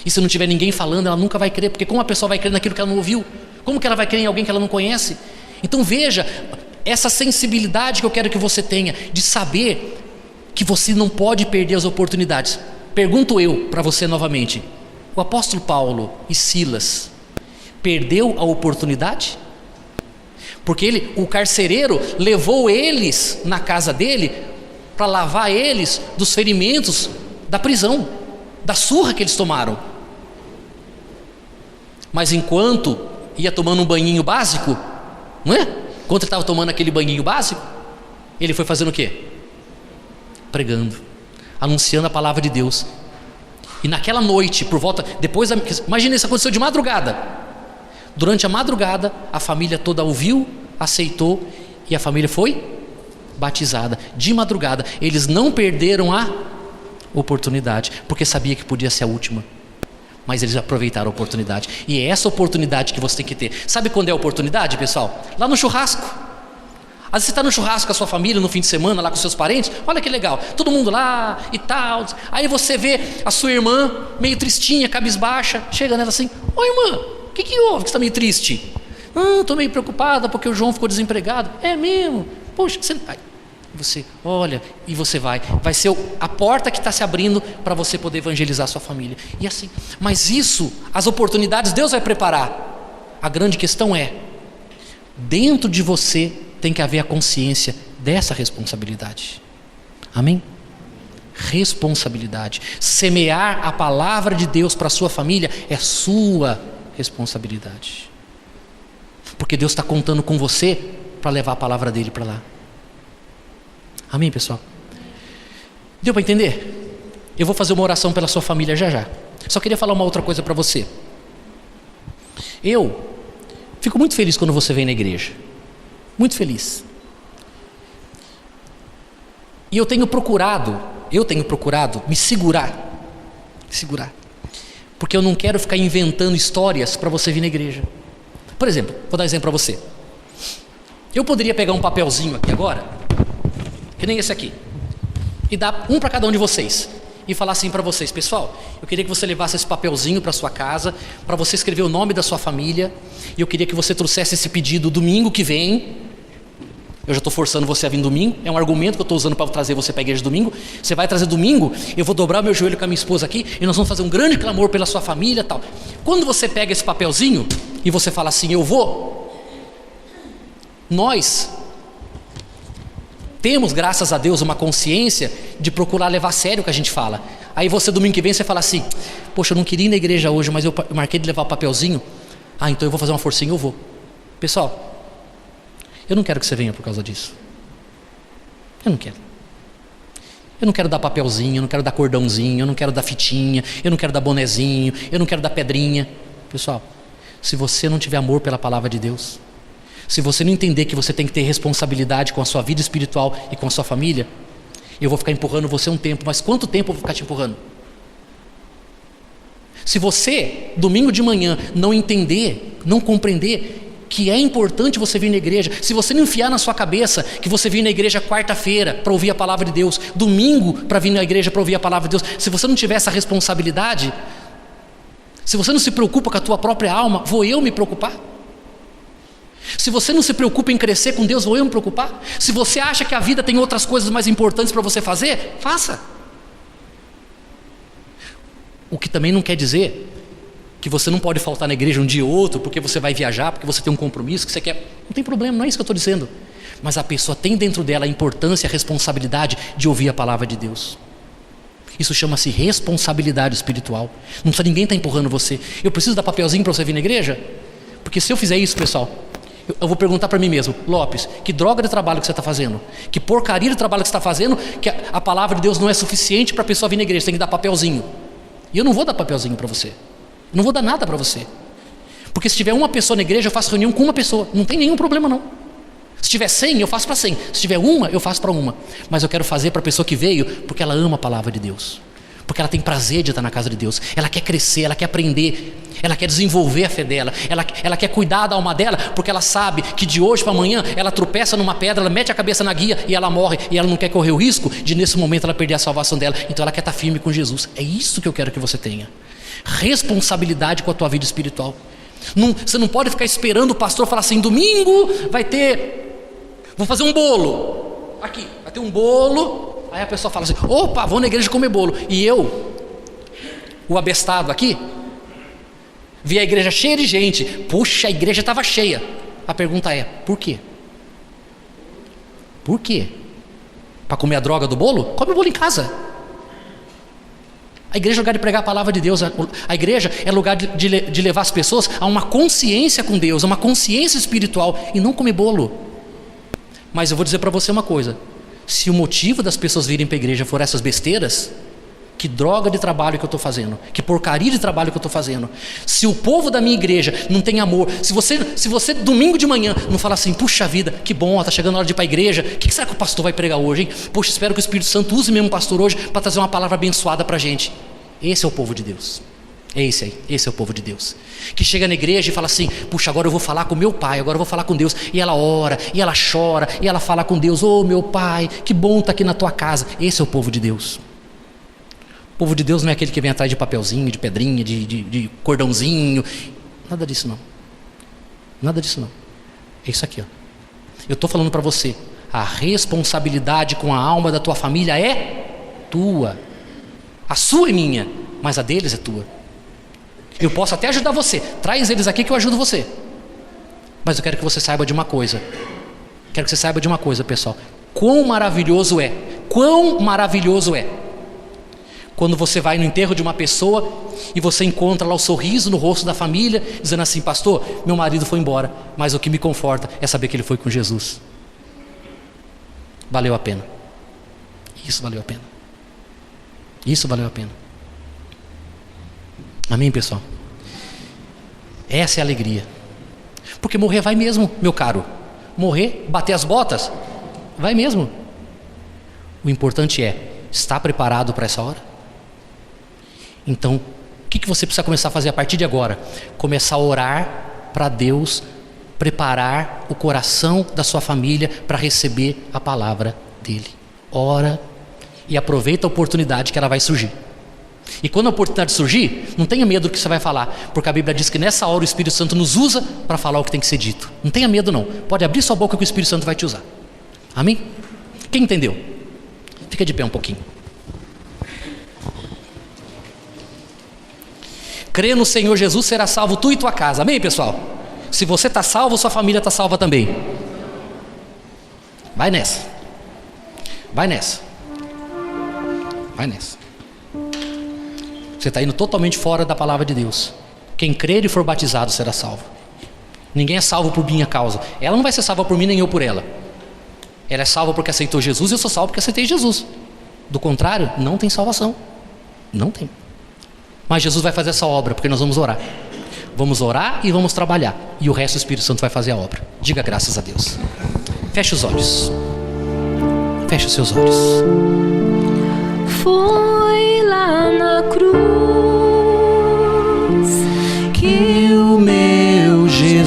E se não tiver ninguém falando, ela nunca vai crer. Porque como a pessoa vai crer naquilo que ela não ouviu? Como que ela vai crer em alguém que ela não conhece? Então veja, essa sensibilidade que eu quero que você tenha, de saber que você não pode perder as oportunidades. Pergunto eu para você novamente, o apóstolo Paulo e Silas perdeu a oportunidade? Porque o carcereiro levou eles na casa dele para lavar eles dos ferimentos da prisão, da surra que eles tomaram. Mas enquanto ia tomando um banhinho básico, não é? Enquanto ele estava tomando aquele banhinho básico, ele foi fazendo o quê? Pregando, anunciando a palavra de Deus. E naquela noite, por volta, imagina, isso aconteceu de madrugada. Durante a madrugada, a família toda ouviu, aceitou e a família foi batizada. De madrugada, eles não perderam a oportunidade, porque sabia que podia ser a última, mas eles aproveitaram a oportunidade. E é essa oportunidade que você tem que ter. Sabe quando é a oportunidade, pessoal? Lá no churrasco. Às vezes você está no churrasco com a sua família, no fim de semana, lá com seus parentes, olha que legal, todo mundo lá e tal. Aí você vê a sua irmã meio tristinha, cabisbaixa, chega nela assim, ô irmã, o que houve que você está meio triste? Estou meio preocupada porque o João ficou desempregado. É mesmo? Poxa, você... Você olha e você vai ser a porta que está se abrindo para você poder evangelizar a sua família. E assim, mas isso, as oportunidades Deus vai preparar. A grande questão é, dentro de você tem que haver a consciência dessa responsabilidade. Amém? Responsabilidade. Semear a palavra de Deus para a sua família é sua responsabilidade. Porque Deus está contando com você para levar a palavra dele para lá. Amém, pessoal? Deu para entender? Eu vou fazer uma oração pela sua família já já. Só queria falar uma outra coisa para você. Eu fico muito feliz quando você vem na igreja. Muito feliz. E eu tenho procurado me segurar. Porque eu não quero ficar inventando histórias para você vir na igreja. Por exemplo, vou dar um exemplo para você. Eu poderia pegar um papelzinho aqui agora, que nem esse aqui, e dar um para cada um de vocês, e falar assim para vocês: pessoal, eu queria que você levasse esse papelzinho para sua casa, para você escrever o nome da sua família, e eu queria que você trouxesse esse pedido domingo que vem. Eu já estou forçando você a vir domingo, é um argumento que eu estou usando para trazer você para a igreja domingo. Você vai trazer domingo, eu vou dobrar meu joelho com a minha esposa aqui, e nós vamos fazer um grande clamor pela sua família e tal. Quando você pega esse papelzinho, e você fala assim: eu vou, nós temos, graças a Deus, uma consciência de procurar levar a sério o que a gente fala. Aí você, domingo que vem, você fala assim: poxa, eu não queria ir na igreja hoje, mas eu marquei de levar o papelzinho. Ah, então eu vou fazer uma forcinha, eu vou. Pessoal, eu não quero que você venha por causa disso. Eu não quero. Eu não quero dar papelzinho, eu não quero dar cordãozinho, eu não quero dar fitinha, eu não quero dar bonezinho, eu não quero dar pedrinha. Pessoal, se você não tiver amor pela palavra de Deus, se você não entender que você tem que ter responsabilidade com a sua vida espiritual e com a sua família, eu vou ficar empurrando você um tempo. Mas quanto tempo eu vou ficar te empurrando? Se você, domingo de manhã, não entender, não compreender que é importante você vir na igreja, se você não enfiar na sua cabeça que você vir na igreja quarta-feira para ouvir a palavra de Deus, domingo para vir na igreja para ouvir a palavra de Deus, se você não tiver essa responsabilidade, se você não se preocupa com a tua própria alma, vou eu me preocupar? Se você não se preocupa em crescer com Deus, vou eu me preocupar? Se você acha que a vida tem outras coisas mais importantes para você fazer, faça. O que também não quer dizer que você não pode faltar na igreja um dia ou outro, porque você vai viajar, porque você tem um compromisso que você quer. Não tem problema, não é isso que eu estou dizendo. Mas a pessoa tem dentro dela a importância e a responsabilidade de ouvir a palavra de Deus. Isso chama-se responsabilidade espiritual. Não precisa ninguém estar empurrando você. Eu preciso dar papelzinho para você vir na igreja? Porque se eu fizer isso, pessoal, eu vou perguntar para mim mesmo: Lopes, que droga de trabalho que você está fazendo? Que porcaria de trabalho que você está fazendo, que a palavra de Deus não é suficiente para a pessoa vir na igreja, você tem que dar papelzinho. E eu não vou dar papelzinho para você. Eu não vou dar nada para você. Porque se tiver uma pessoa na igreja, eu faço reunião com uma pessoa. Não tem nenhum problema não. Se tiver 100, eu faço para 100. Se tiver uma, eu faço para uma. Mas eu quero fazer para a pessoa que veio, porque ela ama a palavra de Deus. Porque ela tem prazer de estar na casa de Deus. Ela quer crescer, ela quer aprender, ela quer desenvolver a fé dela, ela quer cuidar da alma dela, porque ela sabe que de hoje para amanhã ela tropeça numa pedra, ela mete a cabeça na guia e ela morre, e ela não quer correr o risco de nesse momento ela perder a salvação dela. Então ela quer estar firme com Jesus. É isso que eu quero que você tenha. Responsabilidade com a tua vida espiritual. Você não pode ficar esperando o pastor falar assim: domingo vai ter, vou fazer um bolo aqui, vai ter um bolo. Aí a pessoa fala assim: opa, vou na igreja comer bolo. E eu, o abestado aqui, vi a igreja cheia de gente. Puxa, a igreja estava cheia. A pergunta é: por quê? Por quê? Para comer a droga do bolo? Come o bolo em casa. A igreja é lugar de pregar a palavra de Deus. A igreja é lugar de levar as pessoas a uma consciência com Deus, a uma consciência espiritual, e não comer bolo. Mas eu vou dizer para você uma coisa: se o motivo das pessoas virem para a igreja for essas besteiras, que droga de trabalho que eu estou fazendo, que porcaria de trabalho que eu estou fazendo. Se o povo da minha igreja não tem amor, se você domingo de manhã não fala assim: puxa vida, que bom, está chegando a hora de ir para a igreja, o que será que o pastor vai pregar hoje, hein? Poxa, espero que o Espírito Santo use mesmo o pastor hoje para trazer uma palavra abençoada para a gente. Esse é o povo de Deus. É esse aí, esse é o povo de Deus, que chega na igreja e fala assim: puxa, agora eu vou falar com meu pai, agora eu vou falar com Deus. E ela ora, e ela chora, e ela fala com Deus: ô meu pai, que bom estar aqui na tua casa. Esse é o povo de Deus. O povo de Deus não é aquele que vem atrás de papelzinho, de pedrinha, de cordãozinho. Nada disso não. Nada disso não. É isso aqui, ó. Eu estou falando para você: a responsabilidade com a alma da tua família é tua. A sua é minha, mas a deles é tua. Eu posso até ajudar você, traz eles aqui que eu ajudo você. Mas eu quero que você saiba de uma coisa. Quero que você saiba de uma coisa, pessoal. Quão maravilhoso é quando você vai no enterro de uma pessoa e você encontra lá o sorriso no rosto da família, dizendo assim: pastor, meu marido foi embora, mas o que me conforta é saber que ele foi com Jesus. Valeu a pena. Isso valeu a pena. Isso valeu a pena. Amém, pessoal? Essa é a alegria. Porque morrer vai mesmo, meu caro. Morrer, bater as botas, vai mesmo. O importante é, está preparado para essa hora? Então, o que você precisa começar a fazer a partir de agora? Começar a orar para Deus preparar o coração da sua família para receber a palavra dele. Ora e aproveita a oportunidade que ela vai surgir. E quando a oportunidade surgir, não tenha medo do que você vai falar, porque a Bíblia diz que nessa hora o Espírito Santo nos usa para falar o que tem que ser dito. Não tenha medo não, pode abrir sua boca que o Espírito Santo vai te usar. Amém? Quem entendeu? Fica de pé um pouquinho. Crê no Senhor Jesus, será salvo tu e tua casa. Amém, pessoal? Se você está salvo, sua família está salva também. Vai nessa. Vai nessa. Vai nessa. Você está indo totalmente fora da palavra de Deus. Quem crer e for batizado será salvo. Ninguém é salvo por minha causa. Ela não vai ser salva por mim, nem eu por ela. Ela é salva porque aceitou Jesus e eu sou salvo porque aceitei Jesus. Do contrário, não tem salvação. Não tem. Mas Jesus vai fazer essa obra porque nós vamos orar. Vamos orar e vamos trabalhar. E o resto do Espírito Santo vai fazer a obra. Diga graças a Deus. Feche os olhos. Feche os seus olhos. Foi lá na cruz que o meu Jesus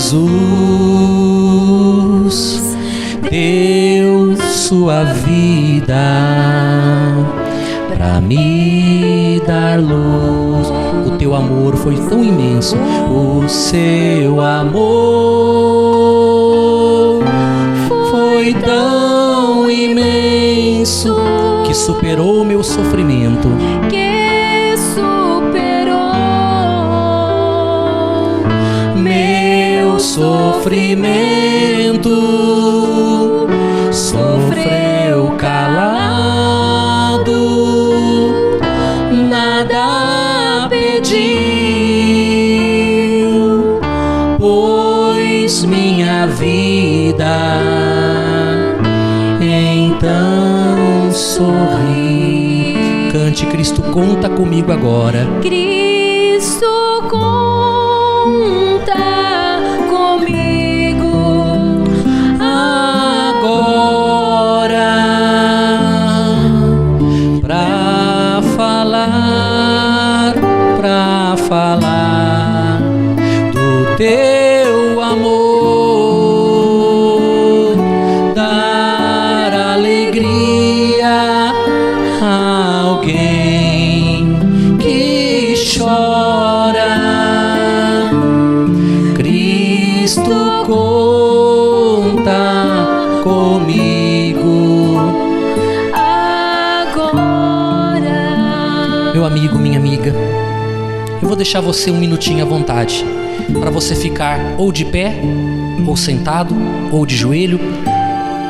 deu sua vida para me dar luz. O teu amor foi tão imenso, o seu amor foi tão imenso que superou meu sofrimento. que superou Meu sofrimento sofreu calado, nada pediu, pois minha vida então sorri. Cante, Cristo conta comigo agora. Cristo conta comigo Agora pra falar do teu amor, dar alegria a alguém que chora. Cristo conta comigo agora. Meu amigo, minha amiga, eu vou deixar você um minutinho à vontade para você ficar ou de pé, ou sentado, ou de joelho,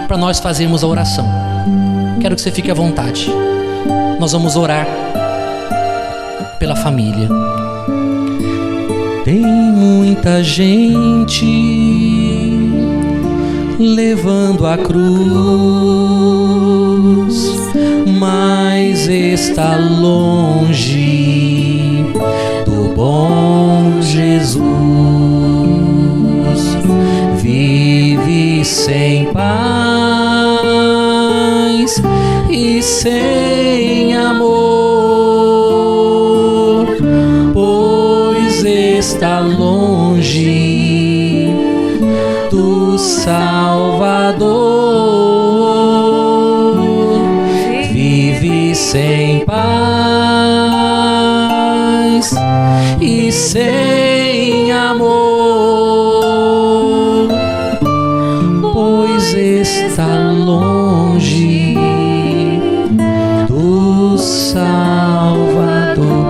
para nós fazermos a oração. Quero que você fique à vontade. Nós vamos orar pela família. Tem muita gente levando a cruz, mas está longe do bom Jesus. Vive sem paz e sem amor, pois está longe do Salvador. Vive sem paz e sem amor, pois está longe Salvador.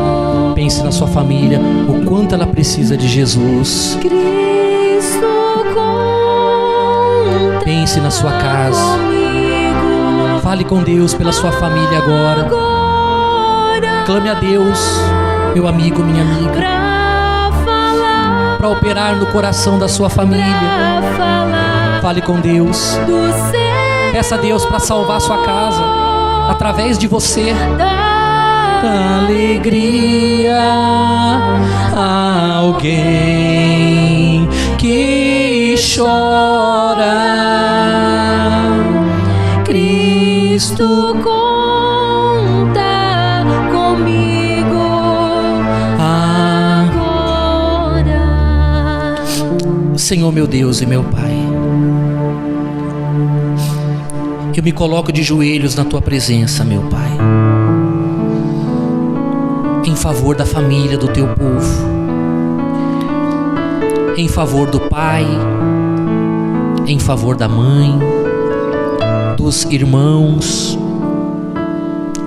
Pense na sua família, o quanto ela precisa de Jesus. Cristo conta Pense na sua casa. comigo Fale com Deus pela sua família agora. agora Clame a Deus, meu amigo, minha amiga, pra falar, para operar no coração da sua família. pra falar Fale com Deus. do seu Peça a Deus para salvar sua casa através de você. da Alegria a alguém que chora. Cristo conta comigo agora. Senhor, meu Deus e meu Pai, eu me coloco de joelhos na Tua presença, meu Pai, em favor da família do Teu povo, em favor do pai, em favor da mãe, dos irmãos,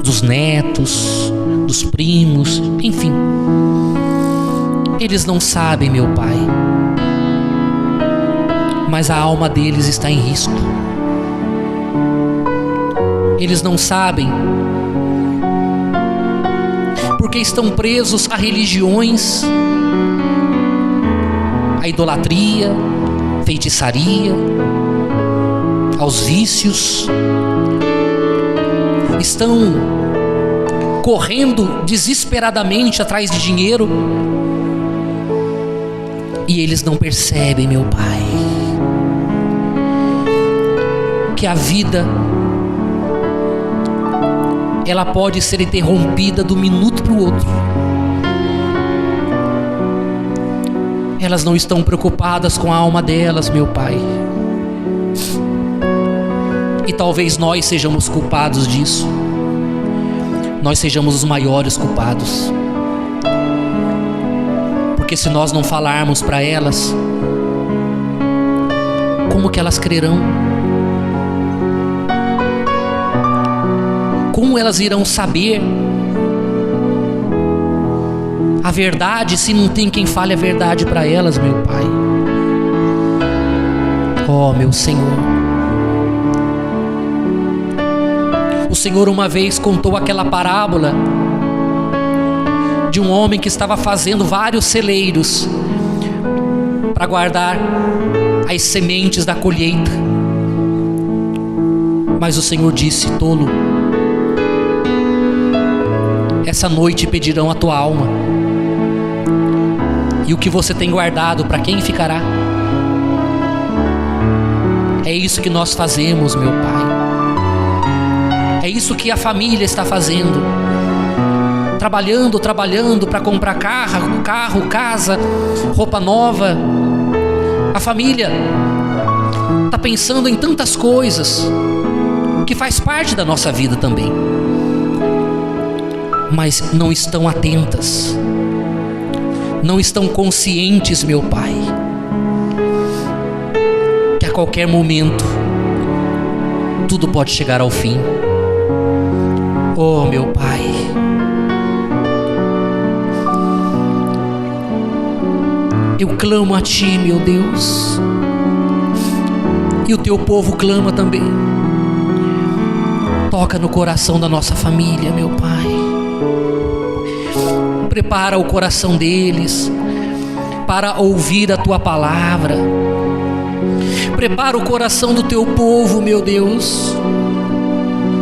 dos netos, dos primos, enfim. Eles não sabem, meu Pai, mas a alma deles está em risco. Eles não sabem porque estão presos a religiões, a idolatria, feitiçaria, aos vícios. Estão correndo desesperadamente atrás de dinheiro e eles não percebem, meu Pai, que a vida ela pode ser interrompida do minuto para o outro. Elas não estão preocupadas com a alma delas, meu Pai. E talvez nós sejamos culpados disso. Nós sejamos os maiores culpados. Porque se nós não falarmos para elas, como que elas crerão? Como elas irão saber a verdade se não tem quem fale a verdade para elas, meu Pai? Oh, meu Senhor. O Senhor uma vez contou aquela parábola de um homem que estava fazendo vários celeiros para guardar as sementes da colheita. Mas o Senhor disse: tolo, essa noite pedirão a tua alma, e o que você tem guardado, para quem ficará? É isso que nós fazemos, meu Pai. É isso que a família está fazendo. Trabalhando para comprar carro, casa, roupa nova. A família está pensando em tantas coisas que faz parte da nossa vida também, mas não estão atentas, não estão conscientes, meu Pai, que a qualquer momento tudo pode chegar ao fim. Oh, meu Pai, eu clamo a Ti, meu Deus, e o Teu povo clama também. Toca no coração da nossa família, meu Pai. Prepara o coração deles para ouvir a Tua palavra. Prepara o coração do Teu povo, meu Deus.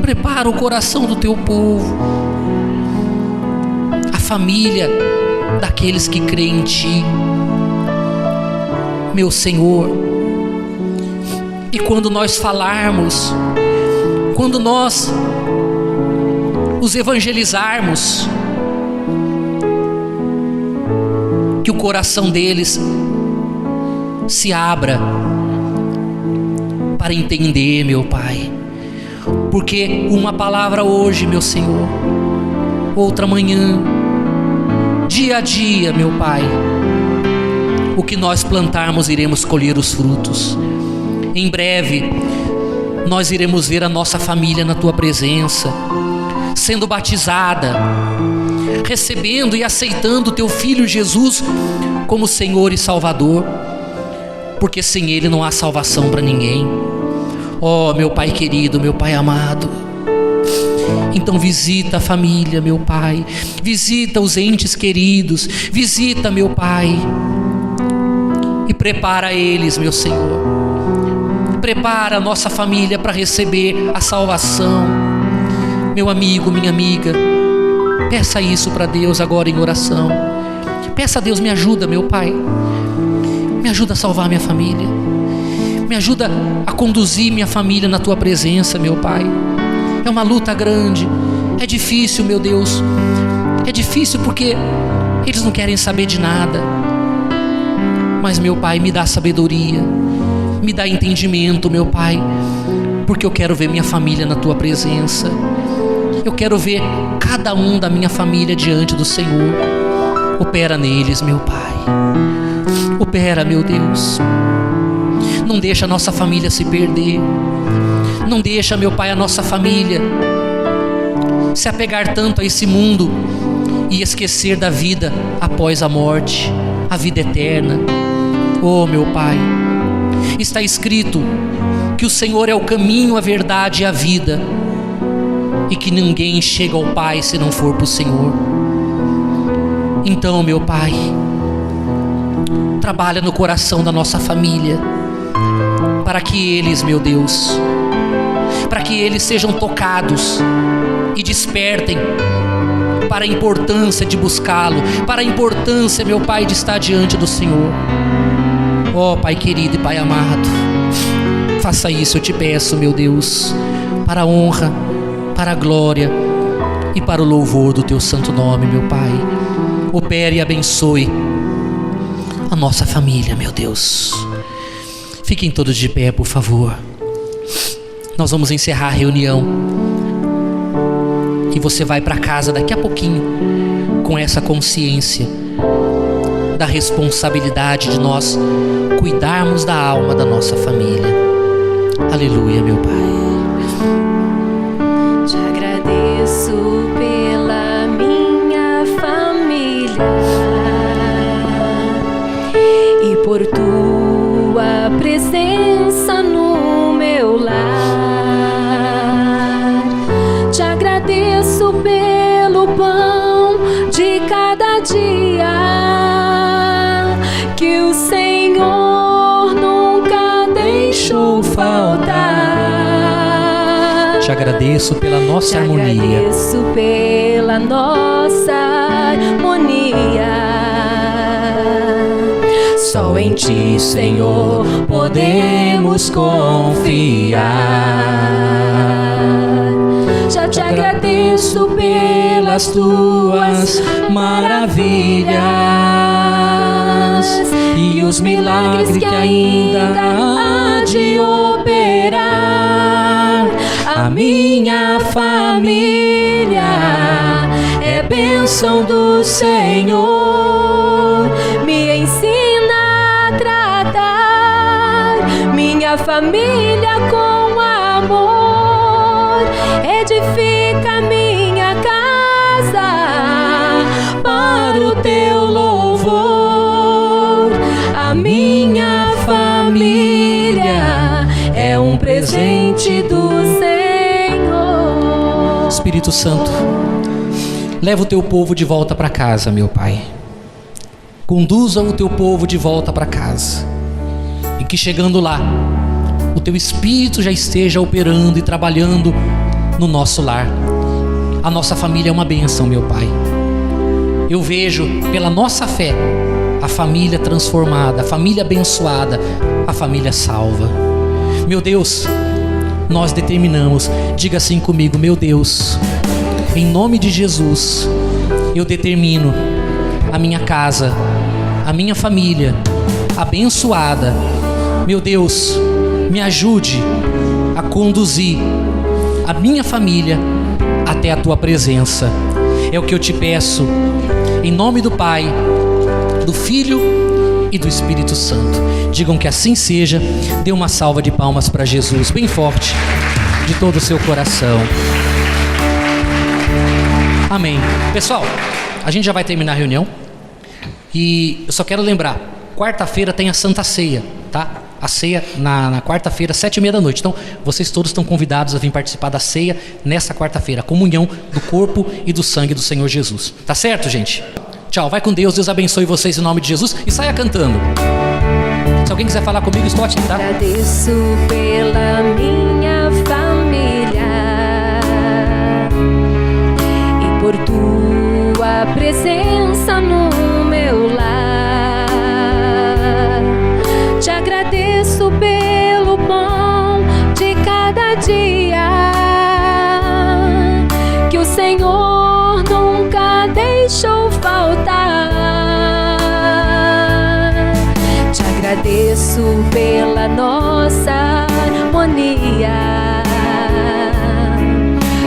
Prepara o coração do Teu povo. A família daqueles que creem em Ti, meu Senhor. E quando nós falarmos, quando nós os evangelizarmos, que o coração deles se abra para entender, meu Pai. Porque uma palavra hoje, meu Senhor, outra amanhã, dia a dia, meu Pai, o que nós plantarmos iremos colher os frutos. Em breve nós iremos ver a nossa família na Tua presença, sendo batizada, recebendo e aceitando o teu Filho Jesus como Senhor e Salvador, porque sem Ele não há salvação para ninguém. Oh, meu Pai querido, meu Pai amado, então visita a família, meu Pai, visita os entes queridos, visita, meu Pai, e prepara eles, meu Senhor, prepara a nossa família para receber a salvação. Meu amigo, minha amiga, peça isso para Deus agora em oração. Peça a Deus, me ajuda, meu Pai, me ajuda a salvar minha família, me ajuda a conduzir minha família na Tua presença, meu Pai. É uma luta grande, é difícil, meu Deus, é difícil porque eles não querem saber de nada, mas, meu Pai, me dá sabedoria, me dá entendimento, meu Pai, porque eu quero ver minha família na Tua presença, eu quero ver cada um da minha família diante do Senhor. Opera neles, meu Pai, opera, meu Deus, não deixa a nossa família se perder, não deixa, meu Pai, a nossa família se apegar tanto a esse mundo e esquecer da vida após a morte, a vida eterna. Oh, meu Pai, está escrito que o Senhor é o caminho, a verdade e a vida, e que ninguém chega ao Pai se não for por Senhor. Então, meu Pai, trabalha no coração da nossa família, para que eles, meu Deus, para que eles sejam tocados e despertem para a importância de buscá-lo, para a importância, meu Pai, de estar diante do Senhor. Ó Pai querido e Pai amado, faça isso, eu te peço, meu Deus, para a honra, para a glória e para o louvor do Teu santo nome, meu Pai. Opere e abençoe a nossa família, meu Deus. Fiquem todos de pé, por favor. Nós vamos encerrar a reunião e você vai para casa daqui a pouquinho com essa consciência da responsabilidade de nós cuidarmos da alma da nossa família. Aleluia, meu Pai. Te agradeço pela minha família e por Tua presença no meu lar. Te agradeço pelo pão de cada dia que o Senhor nunca deixou faltar. Te agradeço pela nossa harmonia. Te agradeço pela nossa harmonia. Só em Ti, Senhor, podemos confiar. Já te agradeço pelas Tuas maravilhas e os milagres que ainda há de operar. A minha família é bênção do Senhor. Me ensina a tratar minha família com amor. Edifica minha casa para o Teu louvor. A minha família é um presente do Senhor. Espírito Santo, leva o Teu povo de volta para casa, meu Pai. Conduza o Teu povo de volta para casa. E que chegando lá, o Teu Espírito já esteja operando e trabalhando no nosso lar. A nossa família é uma bênção, meu Pai. Eu vejo pela nossa fé a família transformada, a família abençoada, a família salva. Meu Deus, nós determinamos, diga assim comigo: meu Deus, em nome de Jesus, eu determino a minha casa, a minha família abençoada. Meu Deus, me ajude a conduzir a minha família até a Tua presença. É o que eu te peço, em nome do Pai, do Filho e do Espírito Santo. Digam que assim seja. Dê uma salva de palmas para Jesus, bem forte, de todo o seu coração. Amém. Pessoal, a gente já vai terminar a reunião. E eu só quero lembrar, quarta-feira tem a Santa Ceia, tá? A ceia na quarta-feira, 7h30 da noite. Então, vocês todos estão convidados a vir participar da ceia nessa quarta-feira. A comunhão do corpo e do sangue do Senhor Jesus. Tá certo, gente? Tchau, vai com Deus. Deus abençoe vocês em nome de Jesus. E saia cantando. Se alguém quiser falar comigo, estou aqui, tá? Agradeço pela minha família e por tua presença no meu lar. Te agradeço pelo pão de cada dia que o Senhor nunca deixou faltar. Te agradeço pela nossa harmonia.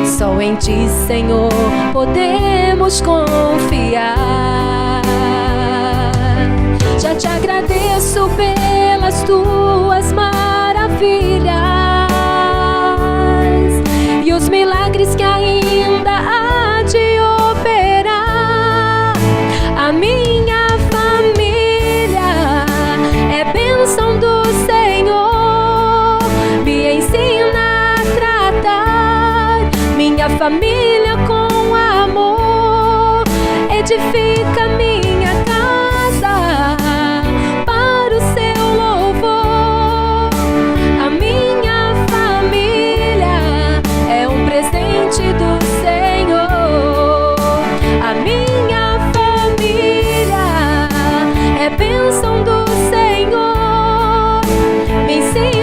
Só em Ti, Senhor, podemos confiar. Já te agradeço pelas Tuas maravilhas e os milagres que ainda há de operar. A minha família é bênção do Senhor, me ensina a tratar minha família com amor, edifica minha casa para o seu louvor. A minha família é um presente do Senhor. A minha família é bênção do Senhor, me ensina